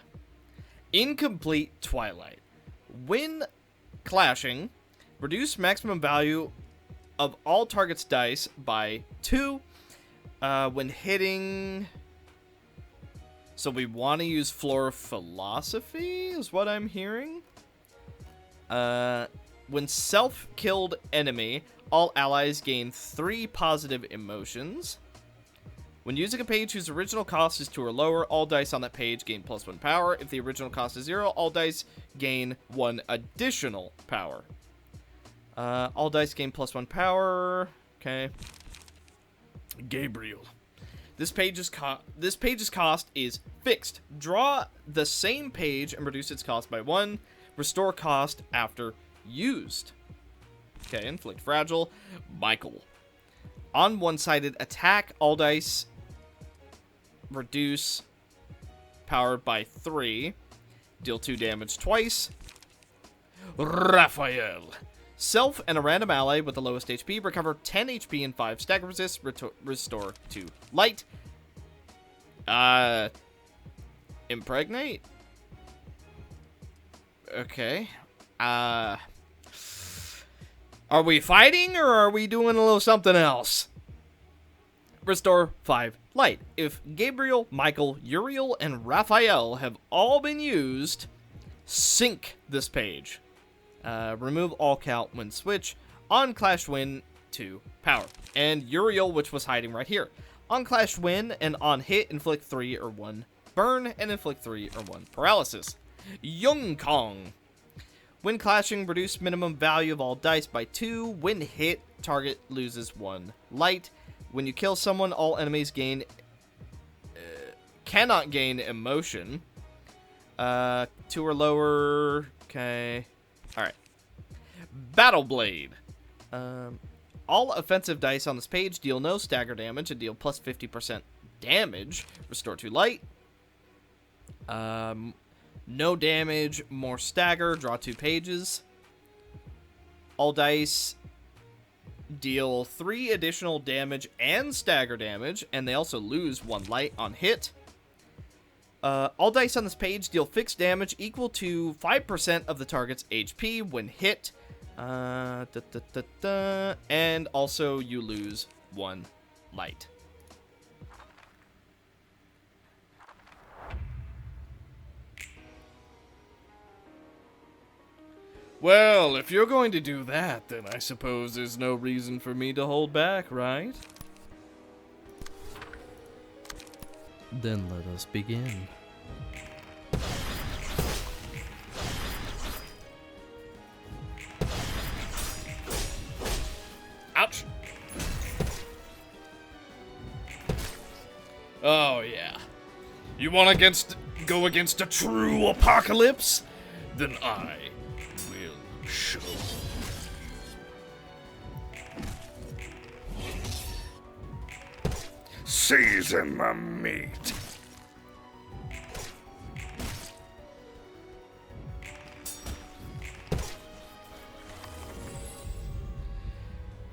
Incomplete Twilight. When clashing, reduce maximum value of all targets' dice by 2. When hitting... So we want to use Floor of Philosophy, is what I'm hearing. When self-killed enemy, all allies gain 3 positive emotions. When using a page whose original cost is 2 or lower, all dice on that page gain +1 power. If the original cost is 0, all dice gain 1 additional power. All dice gain +1 power. Okay. Gabriel. This page's cost is fixed. Draw the same page and reduce its cost by 1. Restore cost after used. Okay, inflict fragile. Michael. On one-sided attack, all dice reduce power by 3. Deal 2 damage twice. Raphael. Self and a random ally with the lowest HP recover 10 HP and 5 stagger resist. Restore to light. Impregnate? Okay. Are we fighting or are we doing a little something else? Restore 5 light. If Gabriel, Michael, Uriel, and Raphael have all been used, sync this page. Remove all count when switch. On clash win 2 power. And Uriel, which was hiding right here. On clash win and on hit, inflict 3 or 1 burn and inflict 3 or 1 paralysis. Young Kong. When clashing, reduce minimum value of all dice by 2. When hit, target loses 1 light. When you kill someone, all enemies cannot gain emotion. 2 or lower. Okay. Alright. Battle Blade. All offensive dice on this page deal no stagger damage and deal plus 50% damage. Restore 2 light. No damage, more stagger, draw 2 pages. All dice deal 3 additional damage and stagger damage, and they also lose 1 light on hit. All dice on this page deal fixed damage equal to 5% of the target's HP when hit. And also you lose 1 light. Well, if you're going to do that, then I suppose there's no reason for me to hold back, right? Then let us begin. Ouch! Oh, yeah. You want to go against a true apocalypse? Then I will show. Season my meat.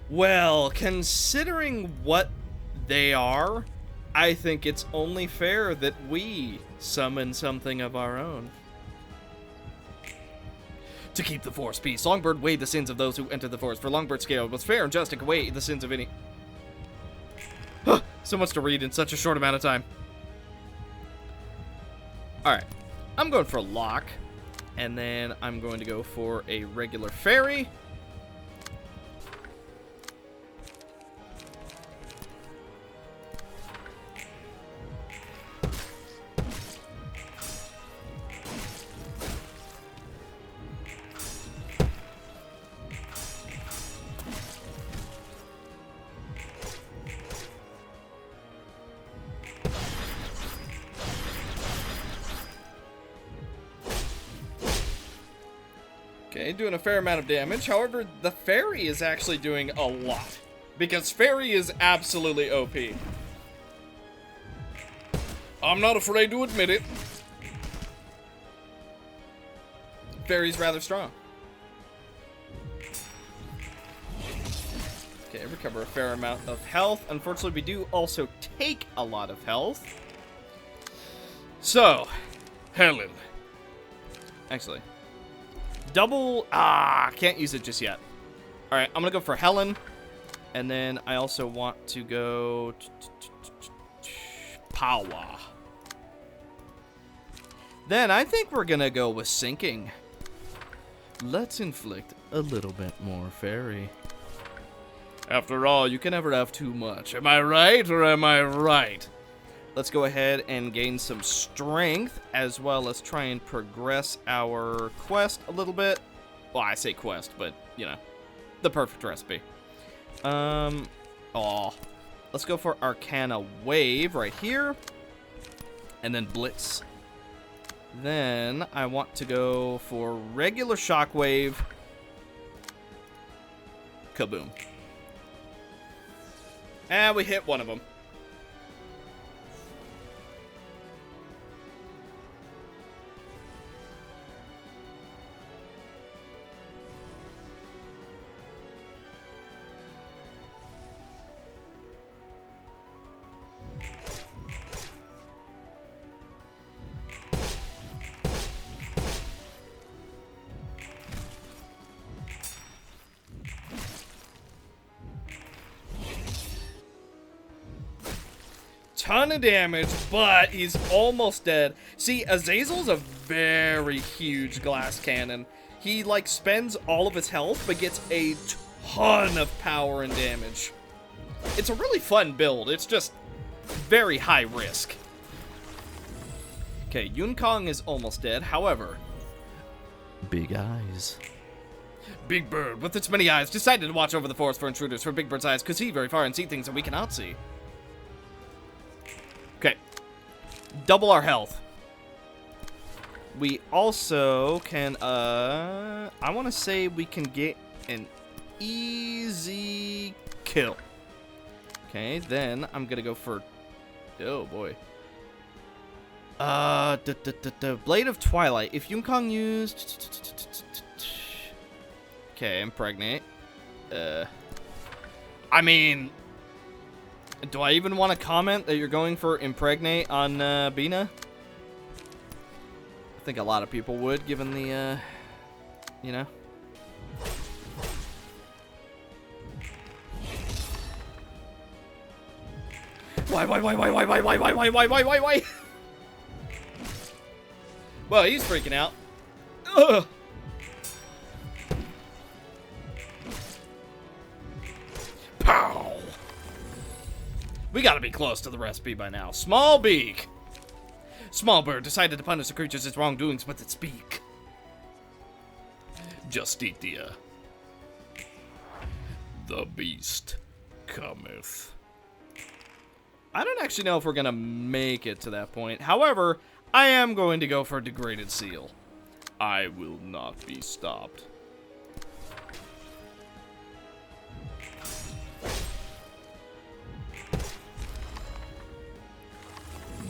Well, considering what they are, I think it's only fair that we summon something of our own. To keep the forest peace, Longbird weighed the sins of those who entered the forest. For Longbird's scale was fair and just and could weigh the sins of any. So much to read in such a short amount of time. Alright, I'm going for a lock, and then I'm going to go for a regular fairy. Okay, doing a fair amount of damage. However, the fairy is actually doing a lot. Because fairy is absolutely OP. I'm not afraid to admit it. Fairy's rather strong. Okay, recover a fair amount of health. Unfortunately, we do also take a lot of health. So, Helen. actually, double... can't use it just yet. Alright, I'm gonna go for Helen. And then I also want to go... Power. Then I think we're gonna go with Sinking. Let's inflict a little bit more fairy. After all, you can never have too much. Am I right or am I right? Let's go ahead and gain some strength, as well as try and progress our quest a little bit. Well, I say quest, but, you know, the perfect recipe. Let's go for Arcana Wave right here. And then Blitz. Then I want to go for regular Shockwave. Kaboom. And we hit one of them. Ton of damage, but he's almost dead. See, Azazel's a very huge glass cannon. He, like, spends all of his health, but gets a ton of power and damage. It's a really fun build. It's just very high risk. Okay, Yunkong is almost dead. However, Big Eyes. Big Bird, with its many eyes, decided to watch over the forest for intruders, for Big Bird's eyes could see very far and see things that we cannot see. Okay. Double our health. We also can, I want to say we can get an easy kill. Okay, then I'm going to go for, oh boy. Blade of Twilight. If Yunkong used, okay, impregnate. I mean, do I even want to comment that you're going for impregnate on Bina? I think a lot of people would, given the, you know. Why? Well, he's freaking out. Ugh. Pow! We gotta be close to the recipe by now. Small beak. Small bird decided to punish the creature's its wrongdoings with its beak. Justitia. The beast cometh. I don't actually know if we're gonna make it to that point. However, I am going to go for a degraded seal. I will not be stopped.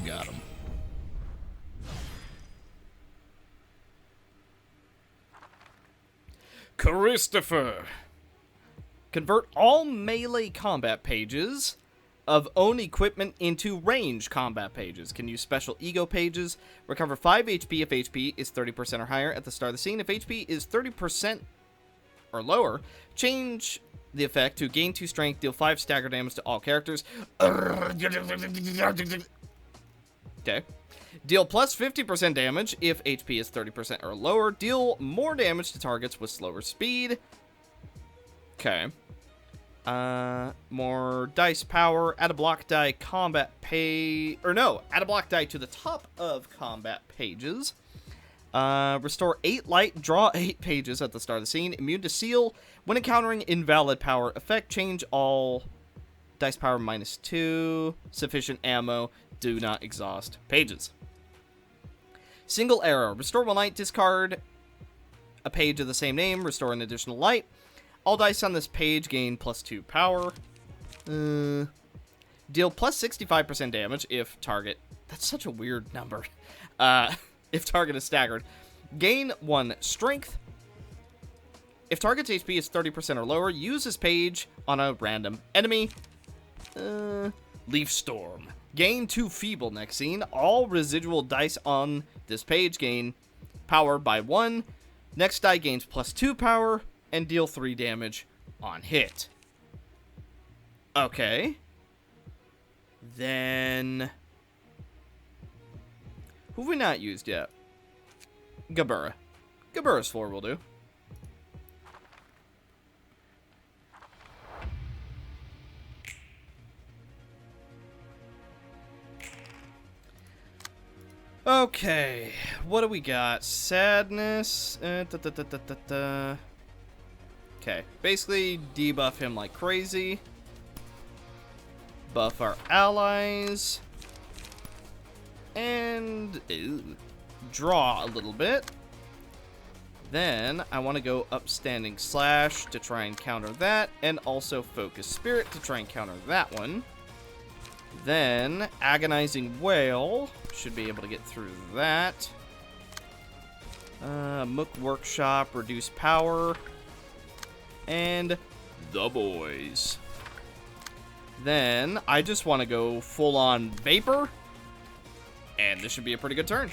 Got him. Christopher. Convert all melee combat pages of own equipment into range combat pages. Can use special ego pages. Recover 5 HP if HP is 30% or higher at the start of the scene. If HP is 30% or lower, change the effect to gain 2 strength, deal 5 stagger damage to all characters. Okay. Deal plus 50% damage if HP is 30% or lower. Deal more damage to targets with slower speed. Okay. More dice power. Add a block die combat page. Or no, add a block die to the top of combat pages. Restore 8 light. Draw 8 pages at the start of the scene. Immune to seal. When encountering invalid power effect, change all dice power -2. Sufficient ammo. Do not exhaust pages. Single arrow. Restore 1 light. Discard a page of the same name, restore an additional light. All dice on this page gain +2 power. Deal plus 65% damage if target... That's such a weird number. If target is staggered. Gain 1 strength. If target's HP is 30% or lower, use this page on a random enemy. Leaf Storm. Gain 2 feeble next scene. All residual dice on this page gain power by 1. Next die gains +2 power and deal 3 damage on hit. Okay. Then... who have we not used yet? Gabura. Gabura's 4 will do. Okay, what do we got? Sadness. Okay, basically debuff him like crazy. Buff our allies. And draw a little bit. Then I want to go Upstanding Slash to try and counter that. And also Focus Spirit to try and counter that one. Then Agonizing Wail. Should be able to get through that. Mook Workshop, reduce power. And the boys. Then I just want to go full on Vapor. And this should be a pretty good turn.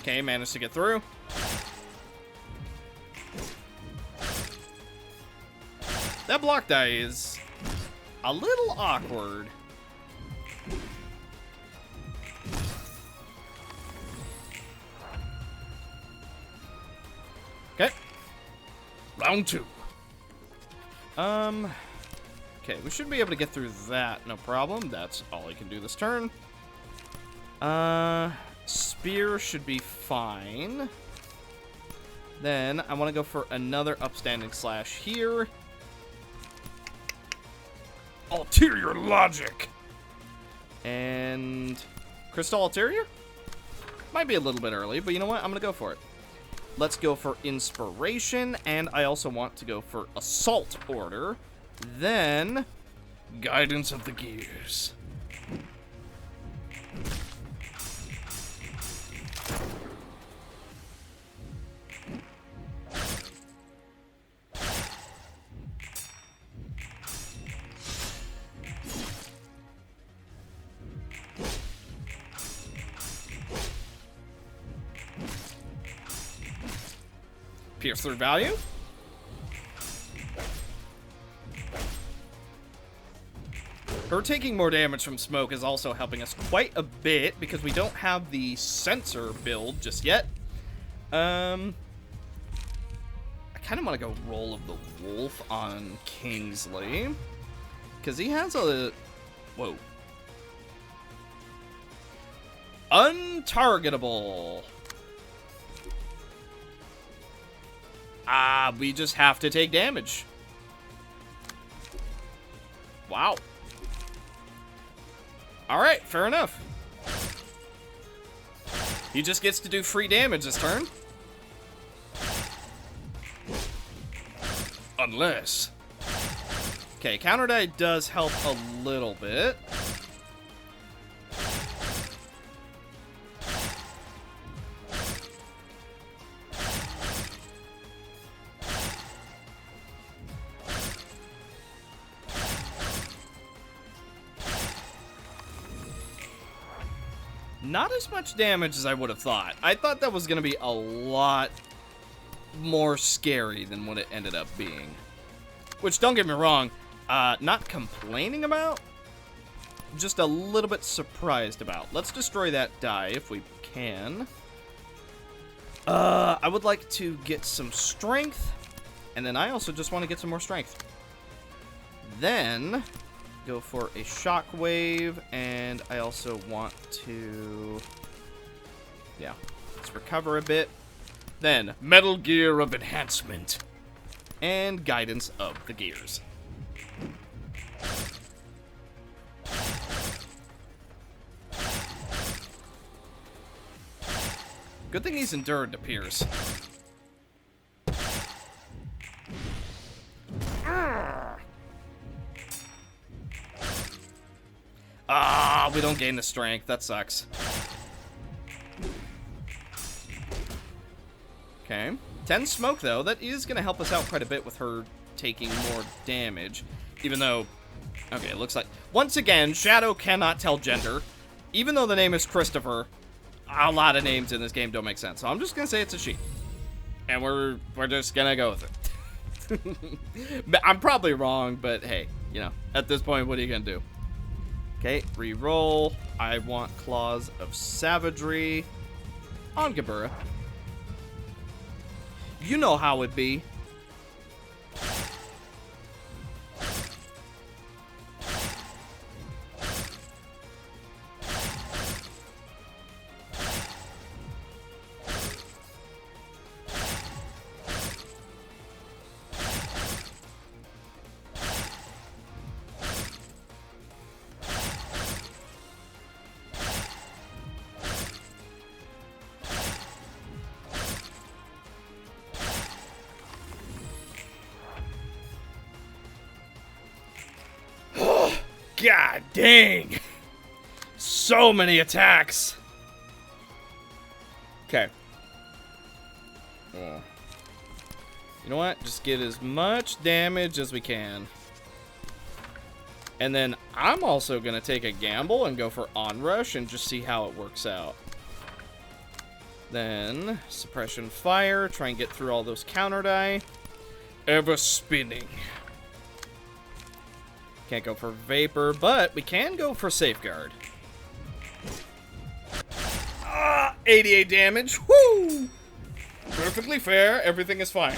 Okay, managed to get through. That block die is a little awkward. Okay. Round 2. Okay, we should be able to get through that, no problem. That's all I can do this turn. Spear should be fine. Then I want to go for another Upstanding Slash here. Ulterior logic. And Crystal Ulterior? Might be a little bit early, but you know what? I'm going to go for it. Let's go for Inspiration, and I also want to go for Assault Order. Then Guidance of the Gears. Pierce through value. Her taking more damage from smoke is also helping us quite a bit because we don't have the sensor build just yet. I kind of want to go Roll of the Wolf on Kingsley because he has a... Whoa. Untargetable. We just have to take damage. Wow. Alright, fair enough. He just gets to do free damage this turn. Unless. Okay, counter die does help a little bit. Not as much damage as I would have thought. I thought that was going to be a lot more scary than what it ended up being. Which, don't get me wrong, not complaining about, just a little bit surprised about. Let's destroy that die if we can. I would like to get some strength, and then I also just want to get some more strength. Then go for a shockwave, and I also want to, yeah, let's recover a bit. Then, Metal Gear of Enhancement. And Guidance of the Gears. Good thing he's endured, it appears. Ah, we don't gain the strength. That sucks. Okay. 10 smoke, though. That is going to help us out quite a bit with her taking more damage. Even though... Okay, it looks like... Once again, Shadow cannot tell gender. Even though the name is Christopher, a lot of names in this game don't make sense. So I'm just going to say it's a she. And we're just going to go with it. I'm probably wrong, but hey, you know, at this point, what are you going to do? Okay, re-roll. I want Claws of Savagery on Gabura. You know how it be. God dang! So many attacks! Okay. Oh. You know what? Just get as much damage as we can. And then I'm also going to take a gamble and go for Onrush and just see how it works out. Then, Suppression Fire. Try and get through all those counter die. Ever spinning. Can't go for Vapor, but we can go for Safeguard. 88 damage. Woo! Perfectly fair. Everything is fine.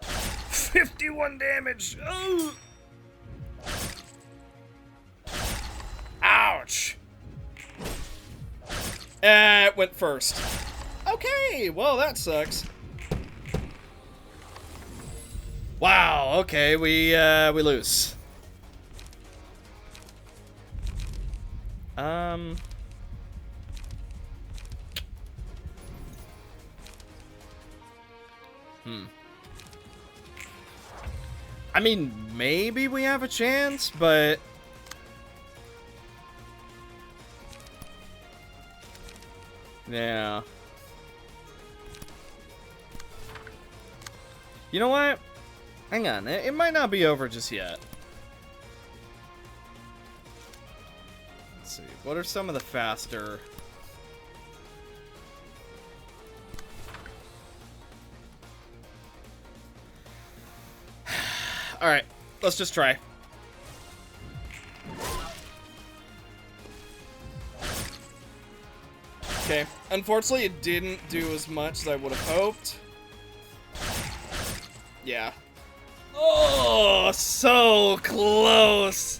51 damage. Ooh. Ouch. It went first. Okay, well, that sucks. Wow, okay, we lose. I mean, maybe we have a chance, but... Yeah. You know what? Hang on, it might not be over just yet. Let's see, what are some of the faster... Alright, let's just try. Okay, unfortunately it didn't do as much as I would have hoped. Yeah. Oh, so close.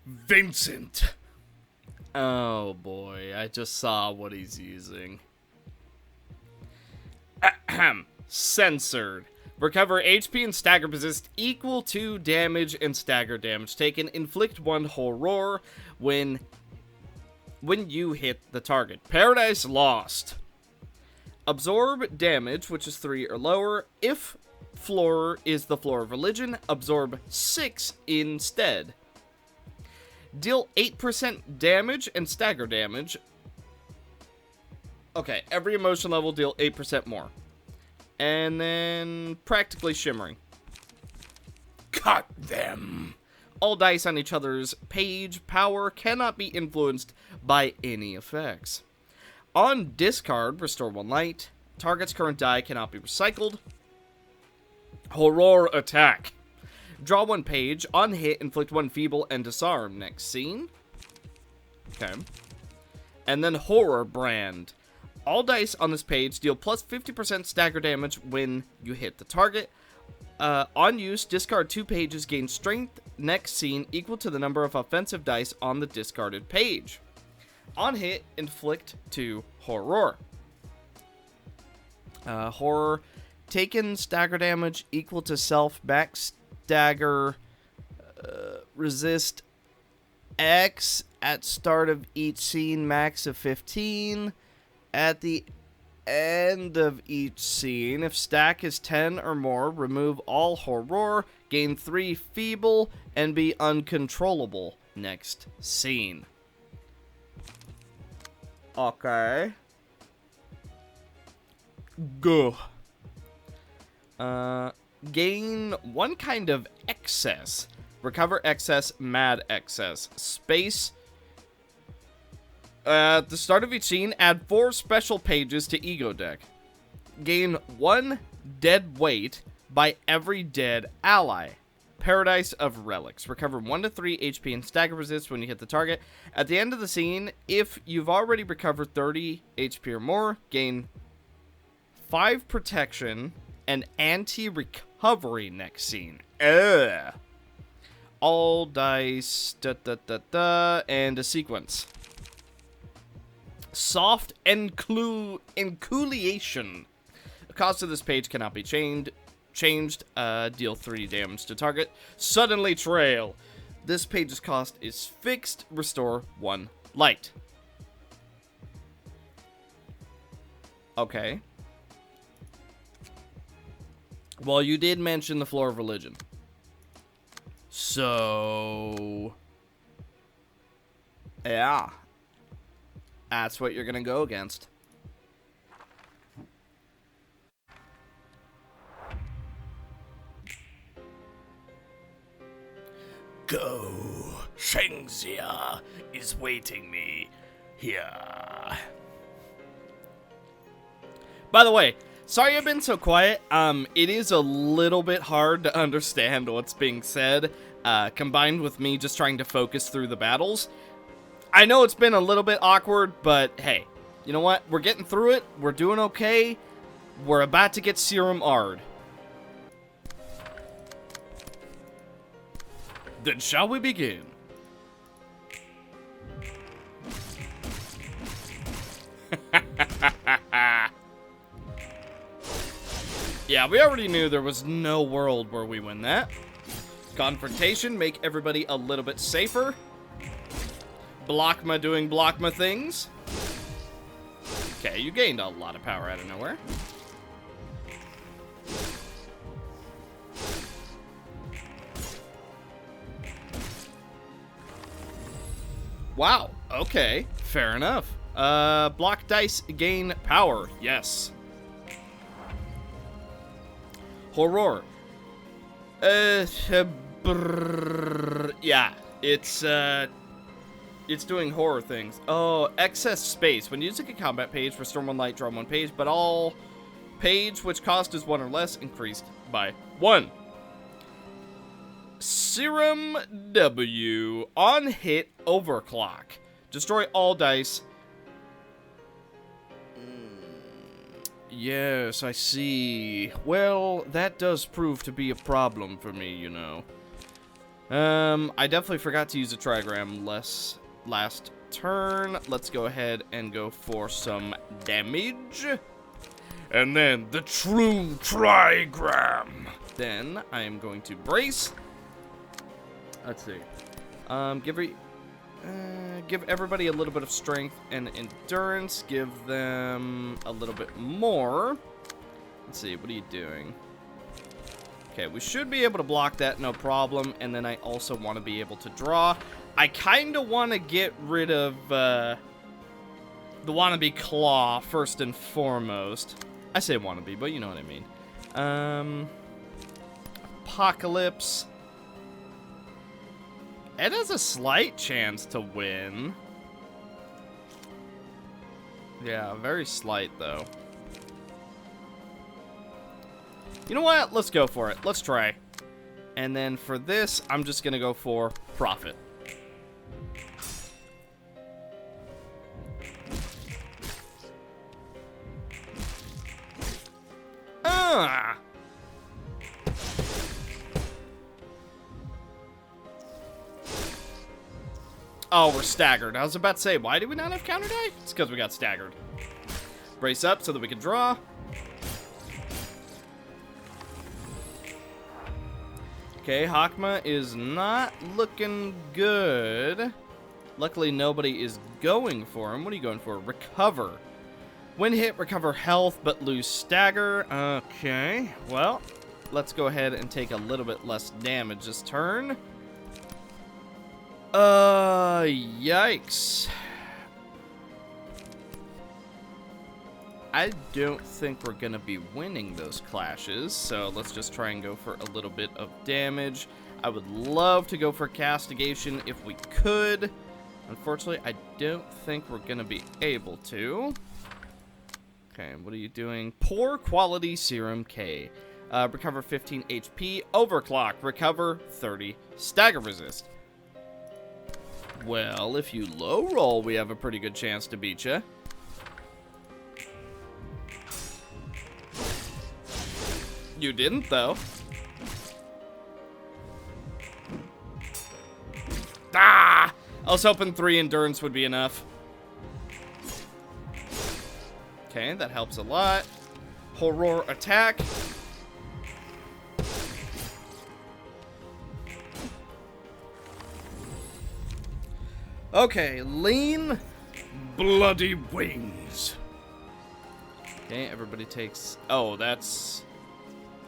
Vincent. Oh boy, I just saw what he's using. Ahem. Censored. Recover HP and stagger resist equal to damage and stagger damage taken. Inflict 1 horror when you hit the target. Paradise Lost. Absorb damage, which is 3 or lower. If floor is the floor of religion, absorb 6 instead. Deal 8% damage and stagger damage. Okay, every emotion level deal 8% more. And then practically shimmering. Cut them. All dice on each other's page power cannot be influenced by any effects. On discard, restore 1 light. Target's current die cannot be recycled. Horror attack. Draw 1 page. On hit, inflict 1 feeble and disarm. Next scene. Okay. And then horror brand. All dice on this page deal plus 50% stagger damage when you hit the target. On use, discard 2 pages, gain strength next scene equal to the number of offensive dice on the discarded page. On hit, inflict 2 horror. Horror, taken stagger damage equal to self, back stagger, resist X at start of each scene, max of 15. At the end of each scene, if stack is 10 or more, remove all horror, gain 3 feeble, and be uncontrollable next scene. Okay. Go. Gain 1 kind of excess. Recover excess, mad excess. Space. At the start of each scene, add 4 special pages to ego deck. Gain 1 dead weight by every dead ally. Paradise of Relics. Recover 1 to 3 HP and stagger resist when you hit the target. At the end of the scene, if you've already recovered 30 HP or more, gain 5 protection and anti-recovery next scene. Ugh. All dice, and a sequence. Soft Encooliation. The cost of this page cannot be changed. Deal 3 damage to target. Suddenly Trail. This page's cost is fixed. Restore 1 light. Okay. Well, you did mention the Floor of Religion. So... yeah. That's what you're gonna go against. Go. Shengxia is waiting me here. By the way, sorry I've been so quiet. It is a little bit hard to understand what's being said, combined with me just trying to focus through the battles. I know it's been a little bit awkward, but hey, you know what? We're getting through it. We're doing okay. We're about to get Serum Ard. Then shall we begin? Yeah, we already knew there was no world where we win that. Confrontation, make everybody a little bit safer. Blockma doing Blockma things. Okay, you gained a lot of power out of nowhere. Wow, okay, fair enough. Block dice gain power, yes. Horror. Yeah, it's doing horror things. Oh, excess space. When using a combat page, restore 1 light, draw 1 page, but all page which cost is 1 or less increased by 1. Serum W. On hit, overclock. Destroy all dice. Yes, I see. Well, that does prove to be a problem for me, you know. I definitely forgot to use a trigram last turn. Let's go ahead and go for some damage. And then the true trigram. Then I am going to brace. Let's see. Give everybody a little bit of strength and endurance. Give them a little bit more. Let's see. What are you doing? Okay, we should be able to block that, no problem. And then I also want to be able to draw. I kind of want to get rid of the wannabe claw first and foremost. I say wannabe, but you know what I mean. Apocalypse. It has a slight chance to win. Yeah, very slight, though. You know what? Let's go for it. Let's try. And then for this, I'm just going to go for profit. Oh, we're staggered. I was about to say, why do we not have counter die? It's because we got staggered. Brace up so that we can draw. Okay, Hakma is not looking good. Luckily, nobody is going for him. What are you going for? Recover. When hit, recover health, but lose stagger. Okay, well, let's go ahead and take a little bit less damage this turn. Yikes. I don't think we're gonna be winning those clashes, so let's just try and go for a little bit of damage. I would love to go for castigation if we could. Unfortunately, I don't think we're gonna be able to. Okay, what are you doing? Poor quality serum K. Recover 15 HP, overclock, recover 30, stagger resist. Well, if you low roll, we have a pretty good chance to beat you. You didn't, though. Ah! I was hoping 3 endurance would be enough. Okay, that helps a lot. Horror attack. Okay, lean. Bloody wings. Okay, everybody takes... Oh, that's...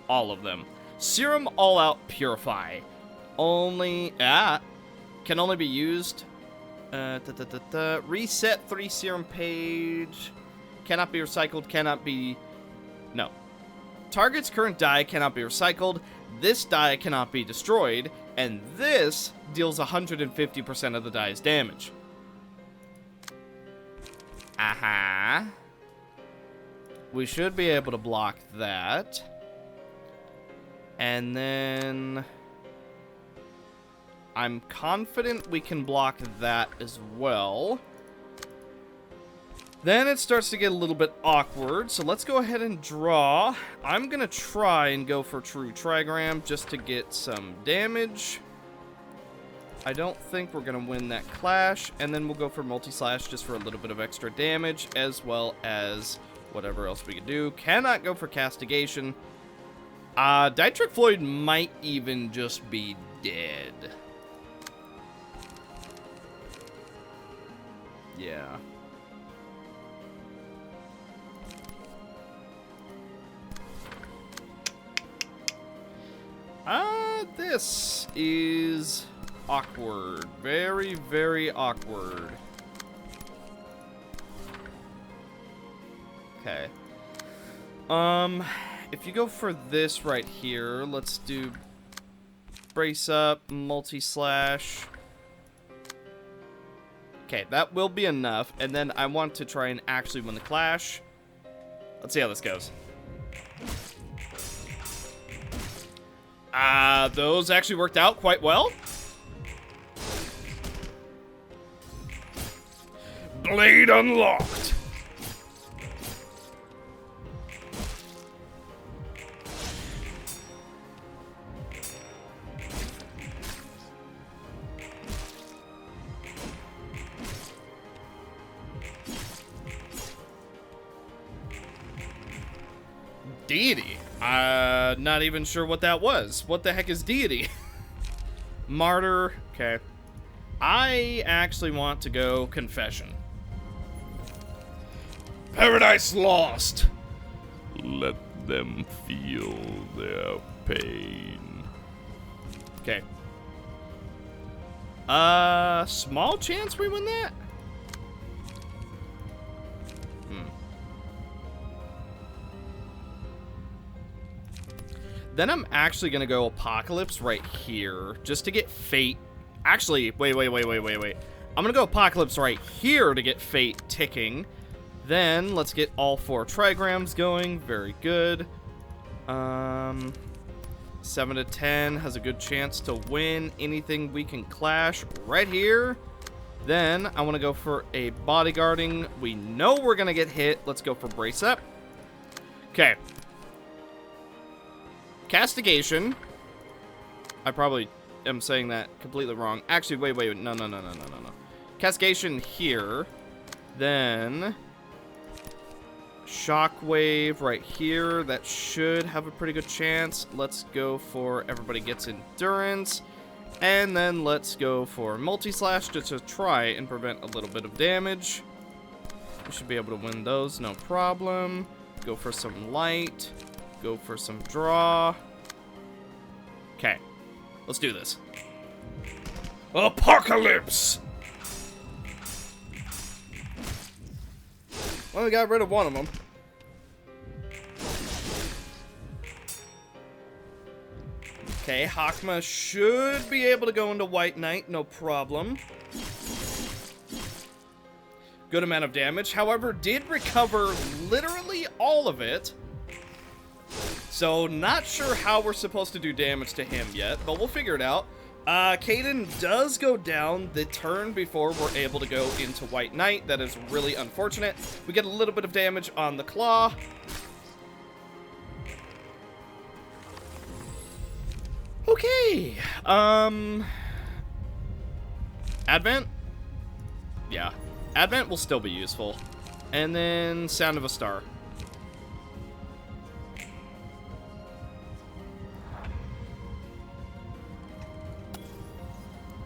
all of them. Serum all out purify. Only... can only be used... Reset 3 serum page. Cannot be recycled, cannot be... No. Target's current die cannot be recycled. This die cannot be destroyed. And this deals 150% of the die's damage. Aha. We should be able to block that. And then... I'm confident we can block that as well. Then it starts to get a little bit awkward, so let's go ahead and draw. I'm going to try and go for True Trigram just to get some damage. I don't think we're going to win that clash, and then we'll go for Multi-Slash just for a little bit of extra damage, as well as whatever else we can do. Cannot go for Castigation. Dietrich Floyd might even just be dead. Yeah. This is awkward. Very, very awkward. Okay. If you go for this right here, let's do brace up, multi-slash. Okay, that will be enough. And then I want to try and actually win the clash. Let's see how this goes. Those actually worked out quite well. Blade unlocked. Deity. Not even sure what that was. What the heck is deity? Martyr. Okay. I actually want to go confession. Paradise lost. Let them feel their pain. Okay. Small chance we win that? Then I'm actually going to go Apocalypse right here, just to get Fate. Actually, wait. I'm going to go Apocalypse right here to get Fate ticking. Then, let's get all 4 trigrams going. Very good. 7 to 10 has a good chance to win anything we can clash right here. Then, I want to go for a bodyguarding. We know we're going to get hit. Let's go for brace up. Okay. Castigation. I probably am saying that completely wrong. Actually, wait. No. Cascation here. Then Shockwave right here. That should have a pretty good chance. Let's go for everybody gets endurance. And then let's go for multi-slash just to try and prevent a little bit of damage. We should be able to win those, no problem. Go for some light. Go for some draw. Okay, let's do this. Apocalypse! Well, we got rid of one of them. Okay, Hakma should be able to go into White Knight, no problem. Good amount of damage. However, did recover literally all of it. So, not sure how we're supposed to do damage to him yet, but we'll figure it out. Caden does go down the turn before we're able to go into White Knight. That is really unfortunate. We get a little bit of damage on the claw. Okay. Advent? Yeah. Advent will still be useful. And then Sound of a Star.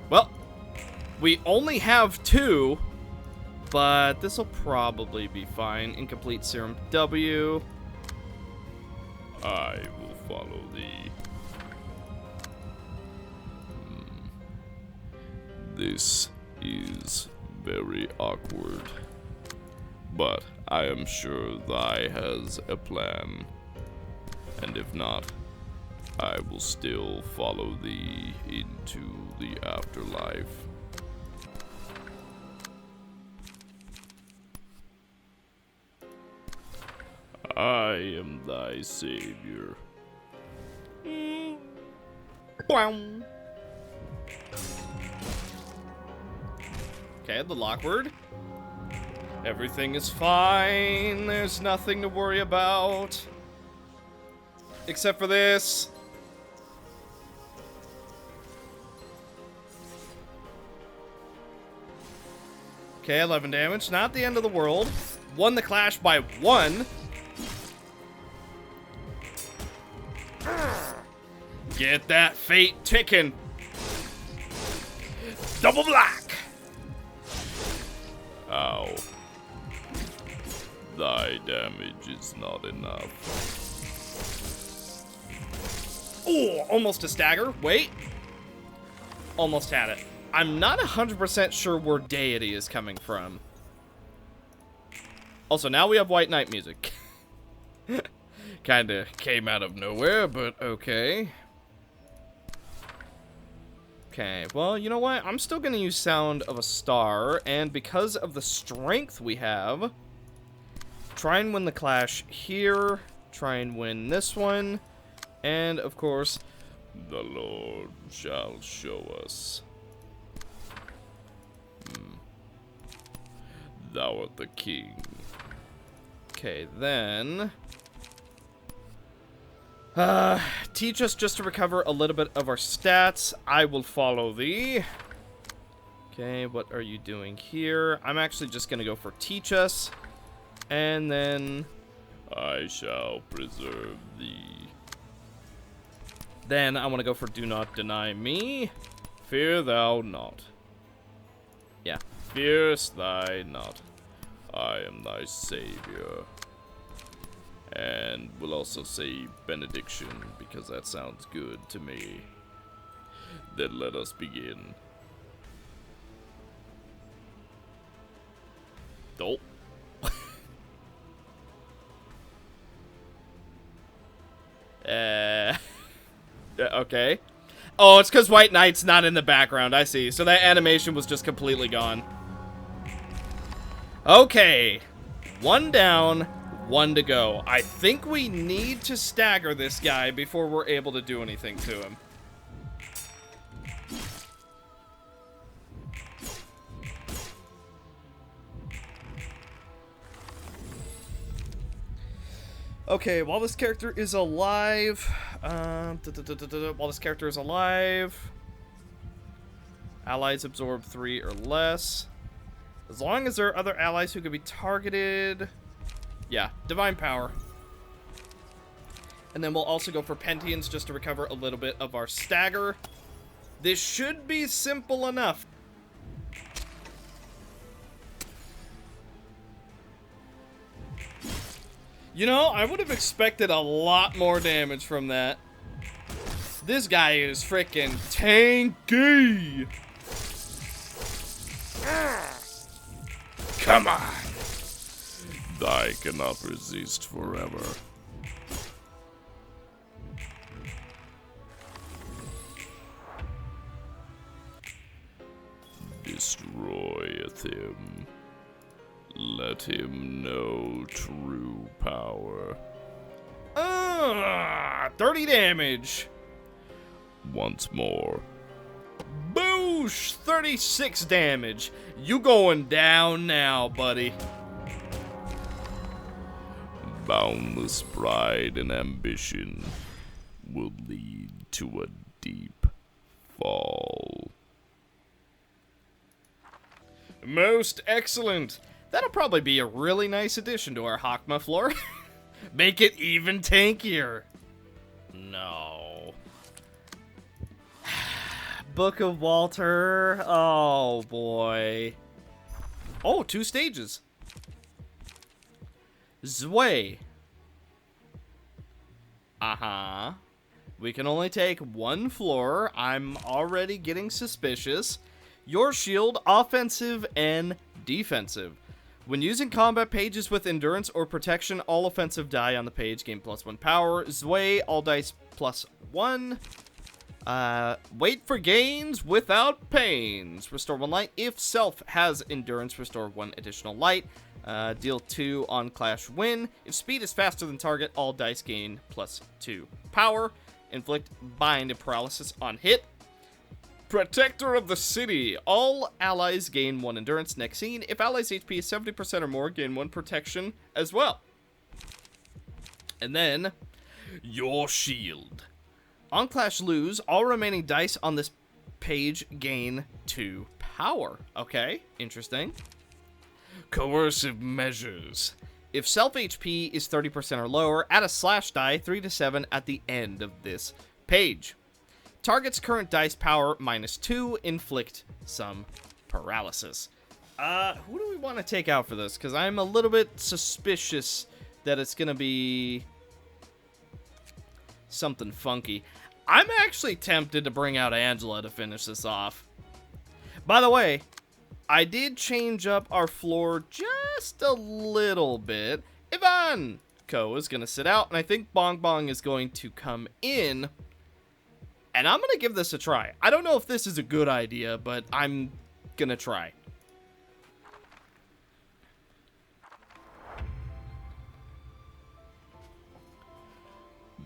Well, we only have 2, but this will probably be fine. Incomplete Serum W. I will follow thee. This is very awkward, but I am sure thy has a plan, and if not, I will still follow thee into the afterlife. I am thy savior. Boom. Okay, the lock word. Everything is fine. There's nothing to worry about. Except for this. Okay, 11 damage. Not the end of the world. Won the clash by 1. Get that fate ticking. Double black! Ow. Thy damage is not enough. Oh, almost a stagger. Wait. Almost had it. I'm not 100% sure where Deity is coming from. Also, now we have White Knight music. Kinda came out of nowhere, but okay. Okay, well, you know what? I'm still gonna use Sound of a Star, and because of the strength we have, try and win the clash here, try and win this one, and of course, The Lord shall show us. Thou art the king. okay, then teach us just to recover a little bit of our stats. I will follow thee. Okay, what are you doing here? I'm actually just gonna go for teach us, and then I shall preserve thee. I want to go for do not deny me. Fear thou not. Yeah. Fearest thy not. I am thy savior. And we'll also say benediction, because that sounds good to me. Then let us begin. Oh. Okay. Oh, it's because White Knight's not in the background. I see. So that animation was just completely gone. Okay. 1 down, 1 to go. I think we need to stagger this guy before we're able to do anything to him. Okay, while this character is alive, allies absorb 3 or less. As long as there are other allies who can be targeted. Yeah, divine power. And then we'll also go for Pentians just to recover a little bit of our stagger. This should be simple enough. You know, I would have expected a lot more damage from that. This guy is freaking tanky. Come on. I cannot resist forever. Destroyeth him. Let him know true power. 30 damage. Once more. Boosh! 36 damage. You going down now, buddy. Boundless pride and ambition will lead to a deep fall. Most excellent. That'll probably be a really nice addition to our Hakma floor. Make it even tankier. No. Book of Walter. Oh, boy. Oh, 2 stages. Zwei. Uh-huh. We can only take 1 floor. I'm already getting suspicious. Your shield, offensive and defensive. When using combat pages with endurance or protection, all offensive die on the page gain +1 power. Zwei, all dice +1. Wait for gains without pains. Restore 1 light. If self has endurance, restore 1 additional light. Deal 2 on clash win. If speed is faster than target, all dice gain +2 power. Inflict bind and paralysis on hit. Protector of the City. All allies gain 1 endurance. Next scene. If allies' HP is 70% or more, gain 1 protection as well. And then, your shield. On clash lose, all remaining dice on this page gain 2 power. Okay, interesting. Coercive measures. If self HP is 30% or lower, add a slash die 3 to 7 at the end of this page. Target's current dice power -2, inflict some paralysis. Who do we want to take out for this? Because I'm a little bit suspicious that it's going to be something funky. I'm actually tempted to bring out Angela to finish this off. By the way, I did change up our floor just a little bit. Ivan Ko is going to sit out, and I think Bong Bong is going to come in. And I'm going to give this a try. I don't know if this is a good idea, but I'm going to try.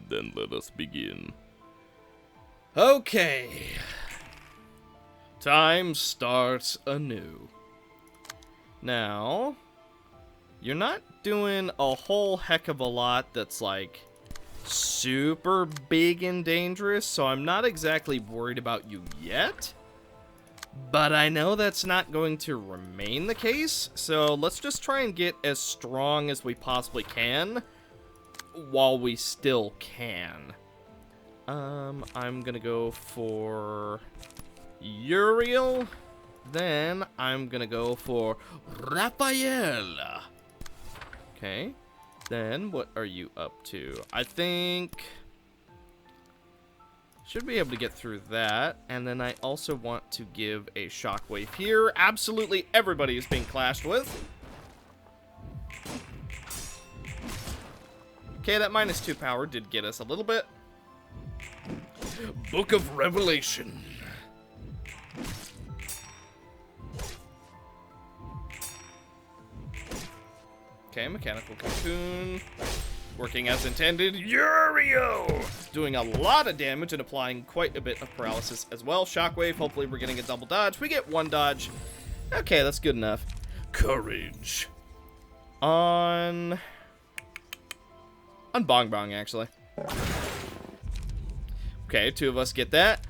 Then let us begin. Okay. Time starts anew. Now, you're not doing a whole heck of a lot that's like super big and dangerous, so I'm not exactly worried about you yet. But I know that's not going to remain the case, so let's just try and get as strong as we possibly can while we still can. I'm gonna go for Uriel. Then I'm gonna go for Raphael. Okay. Then what are you up to? I think should be able to get through that. And then I also want to give a shockwave here. Absolutely everybody is being clashed with. Okay, that -2 power did get us a little bit. Book of Revelation. Okay, mechanical cocoon. Working as intended. Uriel! Doing a lot of damage and applying quite a bit of paralysis as well. Shockwave, hopefully we're getting a double dodge. We get 1 dodge. Okay, that's good enough. Courage. On Bong Bong, actually. Okay, 2 of us get that.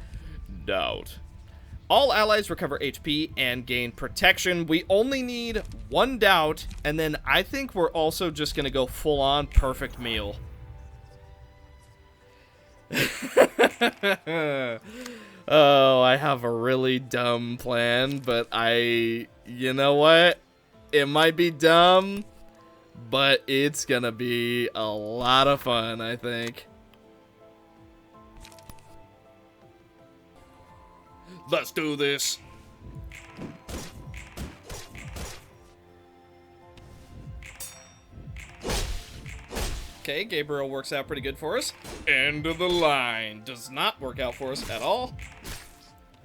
Doubt. All allies recover HP and gain protection. We only need one doubt, and then I think we're also just going to go full-on perfect meal. Oh, I have a really dumb plan, but you know what? It might be dumb, but it's going to be a lot of fun, I think. Let's do this. Okay, Gabriel works out pretty good for us. End of the line. Does not work out for us at all.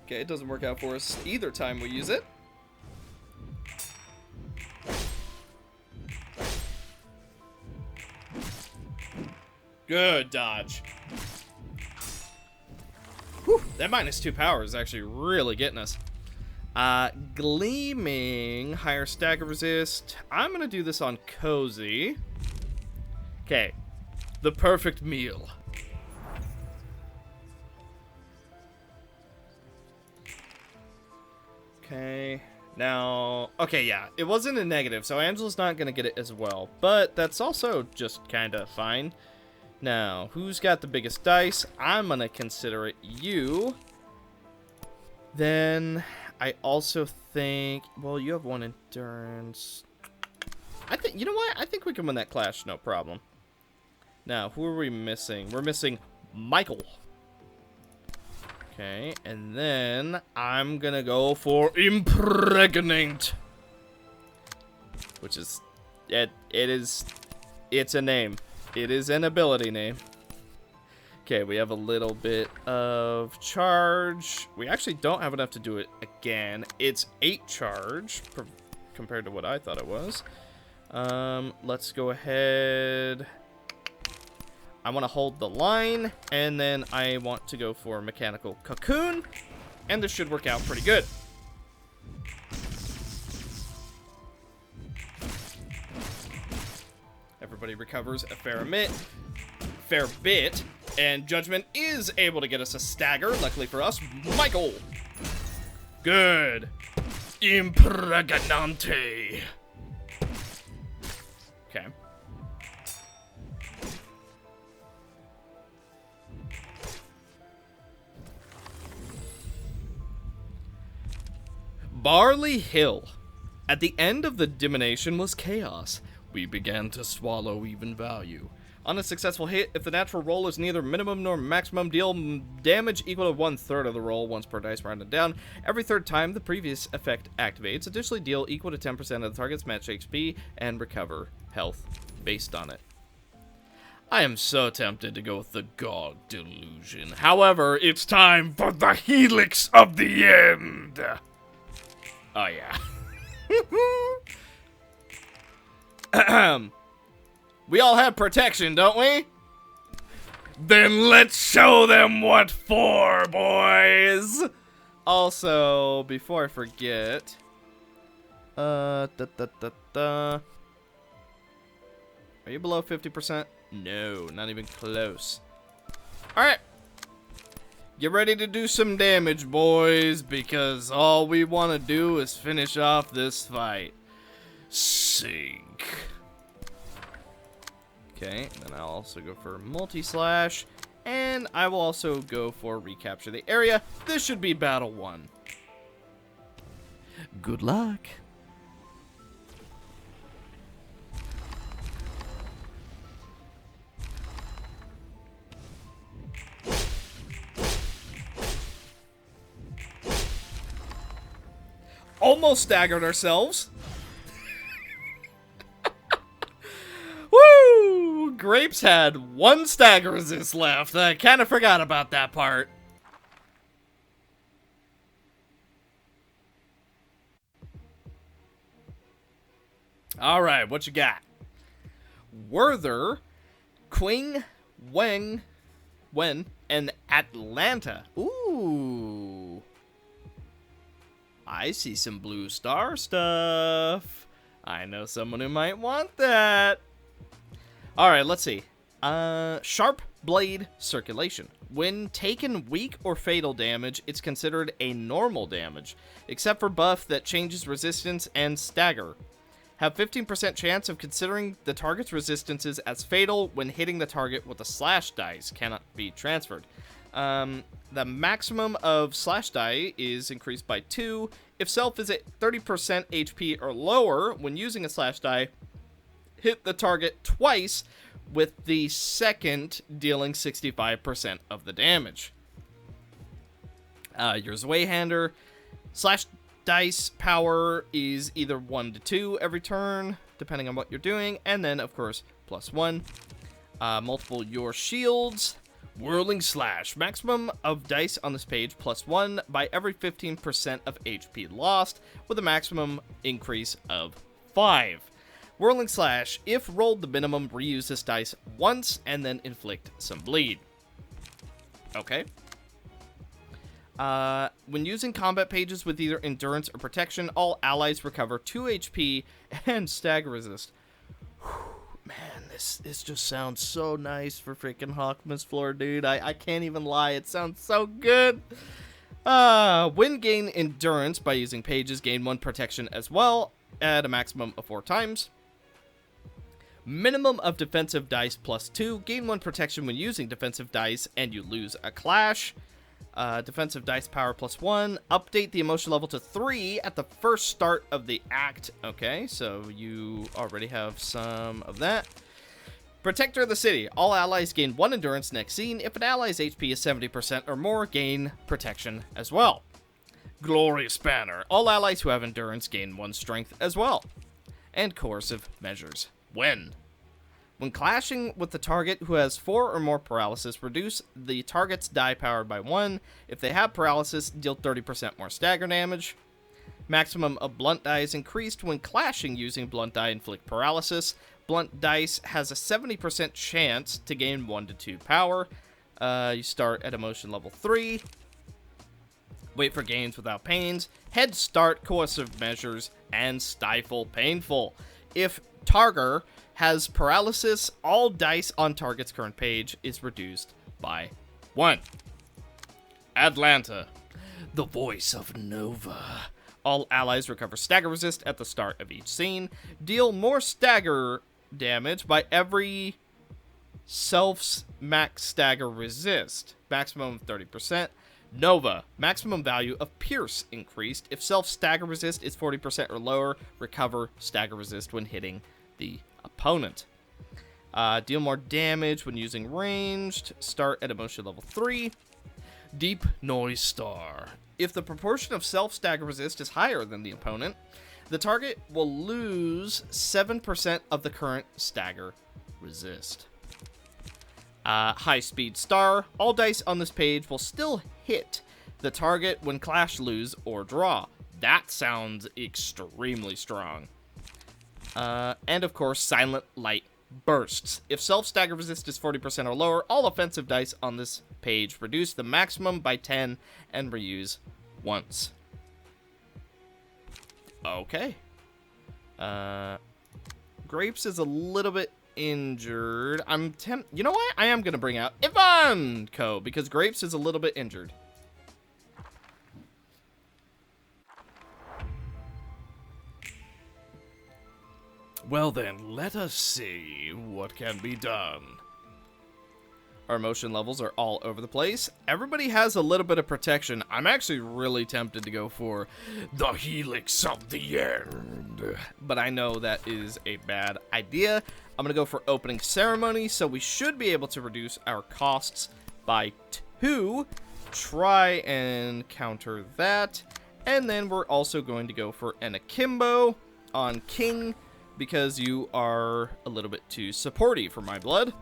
Okay, it doesn't work out for us either time we use it. Good dodge. Whew, that -2 power is actually really getting us. Gleaming, higher stagger resist. I'm gonna do this on Cozy. Okay, the perfect meal. Okay, now, okay, yeah, it wasn't a negative, so Angela's not gonna get it as well, but that's also just kind of fine. Now, who's got the biggest dice? I'm gonna consider it you. Then, I also think, well, you have 1 endurance. I think, you know what? I think we can win that clash, no problem. Now, who are we missing? We're missing Michael. Okay, and then I'm gonna go for Impregnate. Which is, it's a name. It is an ability name. Okay, we have a little bit of charge. We actually don't have enough to do it again. It's 8 charge compared to what I thought it was. Let's go ahead. I want to hold the line, and then I want to go for Mechanical Cocoon, and this should work out pretty good. Everybody recovers a fair bit, and Judgment is able to get us a stagger. Luckily for us, Michael. Good. Impregnante. Okay. Barley Hill. At the end of the divination was chaos. We began to swallow even value. On a successful hit, if the natural roll is neither minimum nor maximum, deal damage equal to 1/3 of the roll once per dice rounded down. Every third time the previous effect activates, additionally deal equal to 10% of the target's match HP and recover health based on it. I am so tempted to go with the God Delusion. However, It's time for the helix of the end. oh yeah. We all have protection, don't we? Then let's show them what for, boys. Also, before I forget, are you below 50%? No, not even close. All right, get ready to do some damage, boys, because all we want to do is finish off this fight. Sink. Okay, then I'll also go for multi-slash, and I will also go for recapture the area. This should be battle 1. Good luck. Almost staggered ourselves. Woo! Grapes had 1 stagger resist left. I kind of forgot about that part. All right, what you got? Werther, Quing, Wen, and Atlanta. Ooh. I see some blue star stuff. I know someone who might want that. All right, let's see. Sharp blade circulation. When taken weak or fatal damage, it's considered a normal damage, except for buff that changes resistance and stagger. Have 15% chance of considering the target's resistances as fatal when hitting the target with a slash dice. Cannot be transferred. The maximum of slash die is increased by 2. If self is at 30% HP or lower when using a slash die, hit the target twice, with the second dealing 65% of the damage. Your Zweihander slash dice power is either 1 to 2 every turn, depending on what you're doing, and then, of course, +1. Multiple your shields. Whirling Slash. Maximum of dice on this page +1 by every 15% of HP lost, with a maximum increase of 5. Whirling Slash. If rolled the minimum, reuse this dice once and then inflict some bleed. Okay. When using combat pages with either endurance or protection, all allies recover 2 HP and stagger resist. Man, this just sounds so nice for freaking Hawkman's Floor, dude. I can't even lie. It sounds so good. When gain endurance by using pages, gain 1 protection as well at a maximum of 4 times. Minimum of defensive dice +2. Gain 1 protection when using defensive dice and you lose a clash. Defensive dice power +1. Update the emotion level to 3 at the first start of the act. Okay, so you already have some of that. Protector of the City. All allies gain 1 endurance next scene. If an ally's HP is 70% or more, gain protection as well. Glorious Banner. All allies who have endurance gain 1 strength as well. And coercive measures. When clashing with the target who has 4 or more paralysis, reduce the target's die power by 1. If they have paralysis, deal 30% more stagger damage. Maximum of blunt die is increased when clashing using blunt die inflict paralysis. Blunt dice has a 70% chance to gain 1 to 2 power. You start at emotion level 3. Wait for gains without pains. Head start, coercive measures, and stifle painful. If Targar has paralysis, all dice on target's current page is reduced by 1. Atlanta. The voice of Nova. All allies recover stagger resist at the start of each scene. Deal more stagger damage by every self's max stagger resist. Maximum of 30%. Nova. Maximum value of Pierce increased. If self stagger resist is 40% or lower, recover stagger resist when hitting the opponent. Deal more damage when using ranged. Start at emotion level 3. Deep Noise Star. If the proportion of self stagger resist is higher than the opponent, the target will lose 7% of the current stagger resist. High Speed Star. All dice on this page will still hit the target when clash, lose, or draw. That sounds extremely strong. And of course, Silent Light Bursts. If self-stagger resist is 40% or lower, all offensive dice on this page reduce the maximum by 10 and reuse once. Okay. Grapes is a little bit injured. You know what? I am going to bring out Ivanko because Grapes is a little bit injured. Well then, let us see what can be done. Our emotion levels are all over the place. Everybody has a little bit of protection. I'm actually really tempted to go for The Helix of the End. but I know that is a bad idea. I'm going to go for Opening Ceremony, so we should be able to reduce our costs by 2. Try and counter that. And then we're also going to go for an Akimbo on King, because you are a little bit too supporty for my blood.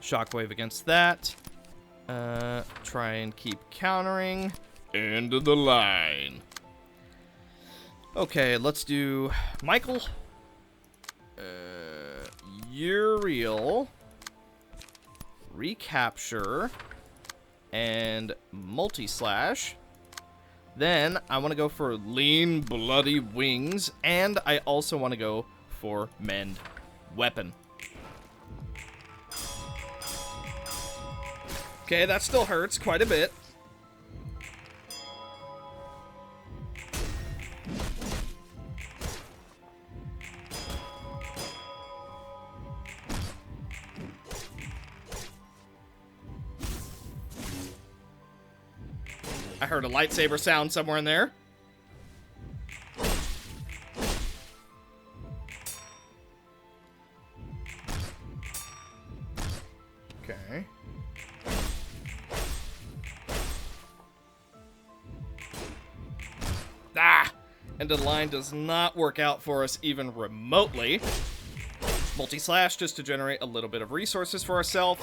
Shockwave against that. Try and keep countering. End of the line. Okay, let's do Michael. Uriel. Recapture. And Multi-Slash. Then I want to go for Lean Bloody Wings, and I also want to go for Mend Weapon. Okay, that still hurts quite a bit. I heard a lightsaber sound somewhere in there. Okay. Ah! End of the line does not work out for us even remotely. Multi-slash just to generate a little bit of resources for ourselves.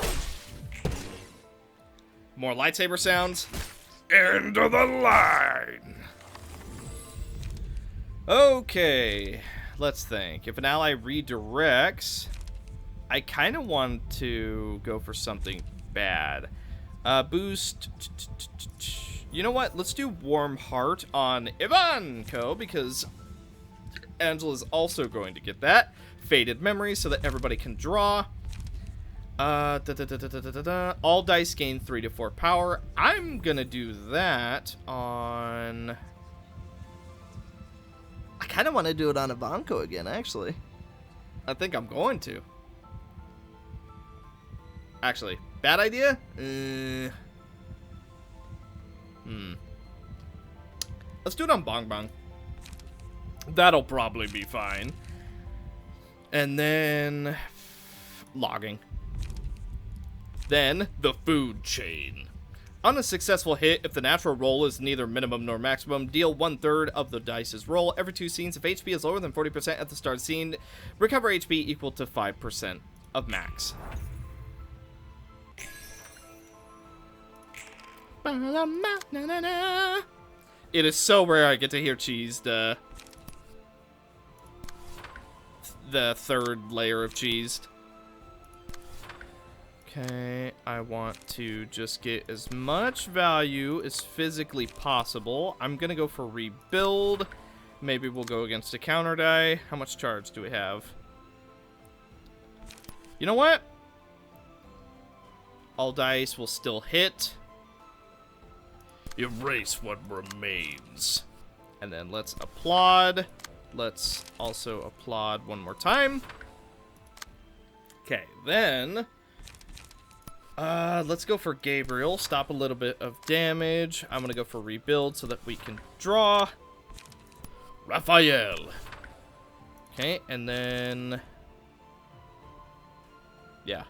More lightsaber sounds. End of the line. Okay, let's think. If an ally redirects, I kind of want to go for something bad. Boost. You know what? Let's do Warm Heart on Ivanko because Angela's also going to get that. Faded Memory so that everybody can draw. All dice gain 3 to 4 power. I'm gonna do that on... I kind of want to do it on Ivanko again, actually. I think I'm going to. Actually, bad idea? Let's do it on Bong Bong. That'll probably be fine. And then... logging. Then, the food chain. On a successful hit, if the natural roll is neither minimum nor maximum, deal 1/3 of the dice's roll every 2 scenes. If HP is lower than 40% at the start of the scene, recover HP equal to 5% of max. It is so rare I get to hear cheese, the third layer of cheese. Okay, I want to just get as much value as physically possible. I'm gonna go for rebuild. Maybe we'll go against a counter die. How much charge do we have? You know what? All dice will still hit. Erase what remains. And then let's applaud. Let's also applaud one more time. Okay, then... let's go for Gabriel. Stop a little bit of damage. I'm gonna go for rebuild so that we can draw. Raphael. Okay, and then... yeah.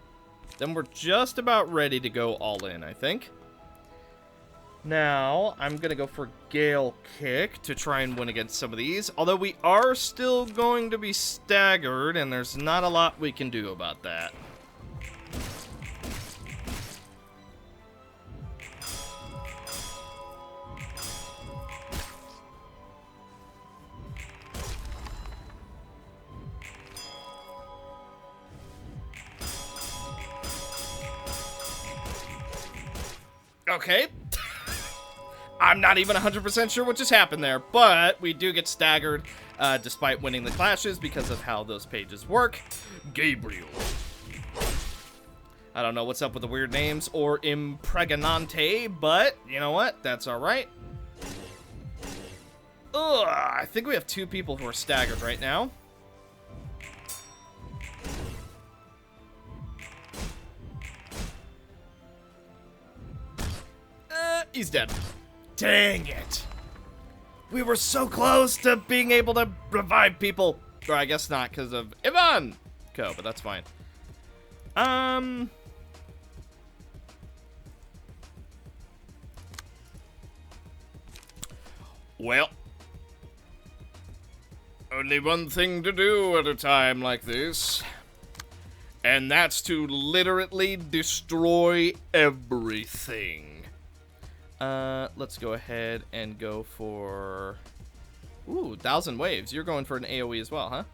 Then we're just about ready to go all in, I think. Now, I'm gonna go for Gale Kick to try and win against some of these. Although we are still going to be staggered, and there's not a lot we can do about that. Okay. I'm not even 100% sure what just happened there, but we do get staggered despite winning the clashes because of how those pages work. Gabriel. I don't know what's up with the weird names or Impregnante, but you know what? That's alright. Ugh, I think we have 2 people who are staggered right now. He's dead. Dang it. We were so close to being able to revive people. Or I guess not because of Ivanko, but that's fine. Well, only one thing to do at a time like this. And that's to literally destroy everything. Let's go ahead and go for... ooh, 1,000 waves. You're going for an AoE as well, huh?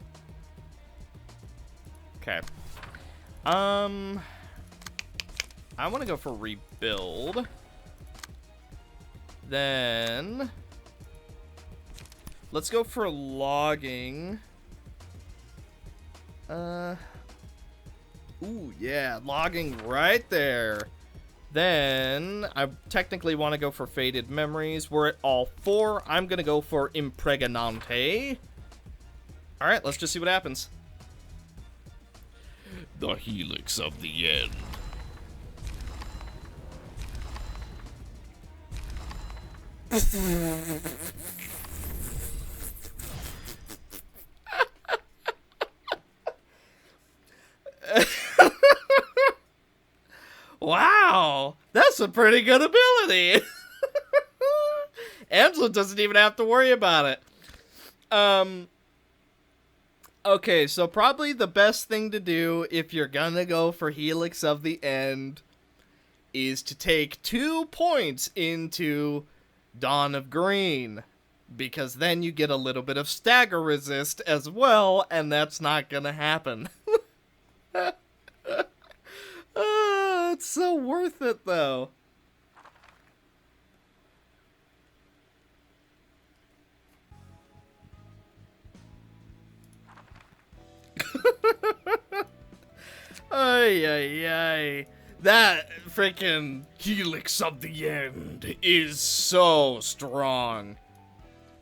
Okay. I want to go for rebuild. Then... let's go for logging. Ooh, yeah, logging right there. Then I technically want to go for Faded Memories. We're at all 4. I'm going to go for Impregnante. All right, let's just see what happens. The helix of the end. Wow, that's a pretty good ability. Angela doesn't even have to worry about it. Okay, so probably the best thing to do if you're gonna go for Helix of the End is to take 2 points into Dawn of Green, because then you get a little bit of stagger resist as well, and that's not gonna happen. It's so worth it, though. Ay, ay, ay. That freaking Helix of the end. is so strong.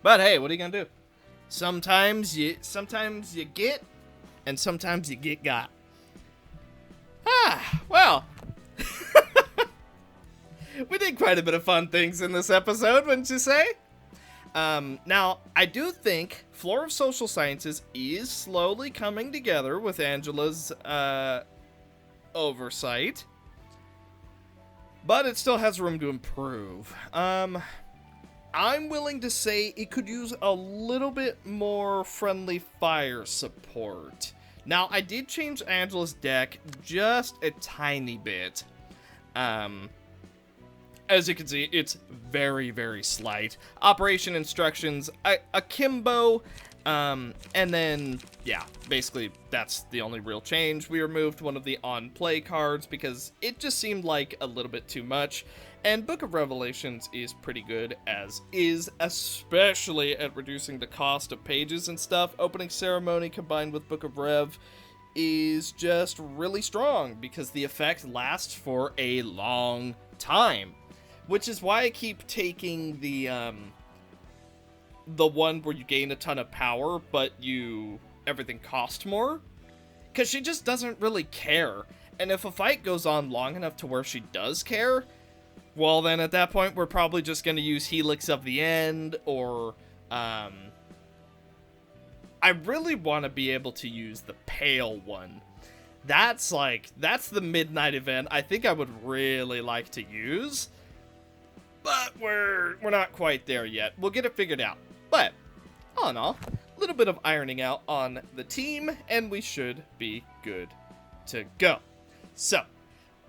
But hey, what are you gonna do? Sometimes you get, and sometimes you get got. Ah, well. We did quite a bit of fun things in this episode, wouldn't you say? Now, I do think Floor of Social Sciences is slowly coming together with Angela's oversight, but it still has room to improve. I'm willing to say it could use a little bit more friendly fire support. Now, I did change Angela's deck just a tiny bit. As you can see, it's very, very slight. Operation instructions, akimbo, and then, yeah, basically that's the only real change. We removed one of the on-play cards because it just seemed like a little bit too much. And Book of Revelations is pretty good as is, especially at reducing the cost of pages and stuff. Opening Ceremony combined with Book of Rev is just really strong because the effect lasts for a long time. Which is why I keep taking the one where you gain a ton of power, but everything costs more. Because she just doesn't really care. And if a fight goes on long enough to where she does care, well then at that point we're probably just going to use Helix of the End, or I really want to be able to use the Pale one. That's the midnight event I think I would really like to use. But we're not quite there yet. We'll get it figured out. But, all in all, a little bit of ironing out on the team, and we should be good to go. So,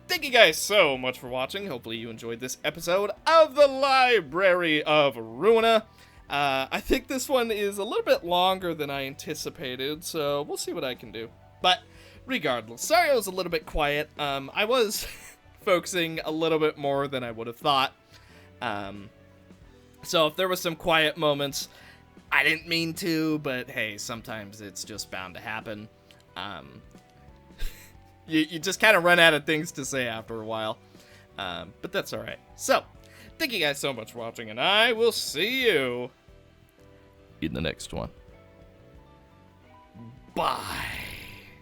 thank you guys so much for watching. Hopefully you enjoyed this episode of the Library of Ruina. I think this one is a little bit longer than I anticipated, so we'll see what I can do. But, regardless, sorry I was a little bit quiet. I was focusing a little bit more than I would have thought. So if there was some quiet moments, I didn't mean to, but hey, sometimes it's just bound to happen. You just kind of run out of things to say after a while. But that's alright. So, thank you guys so much for watching, and I will see you in the next one. Bye.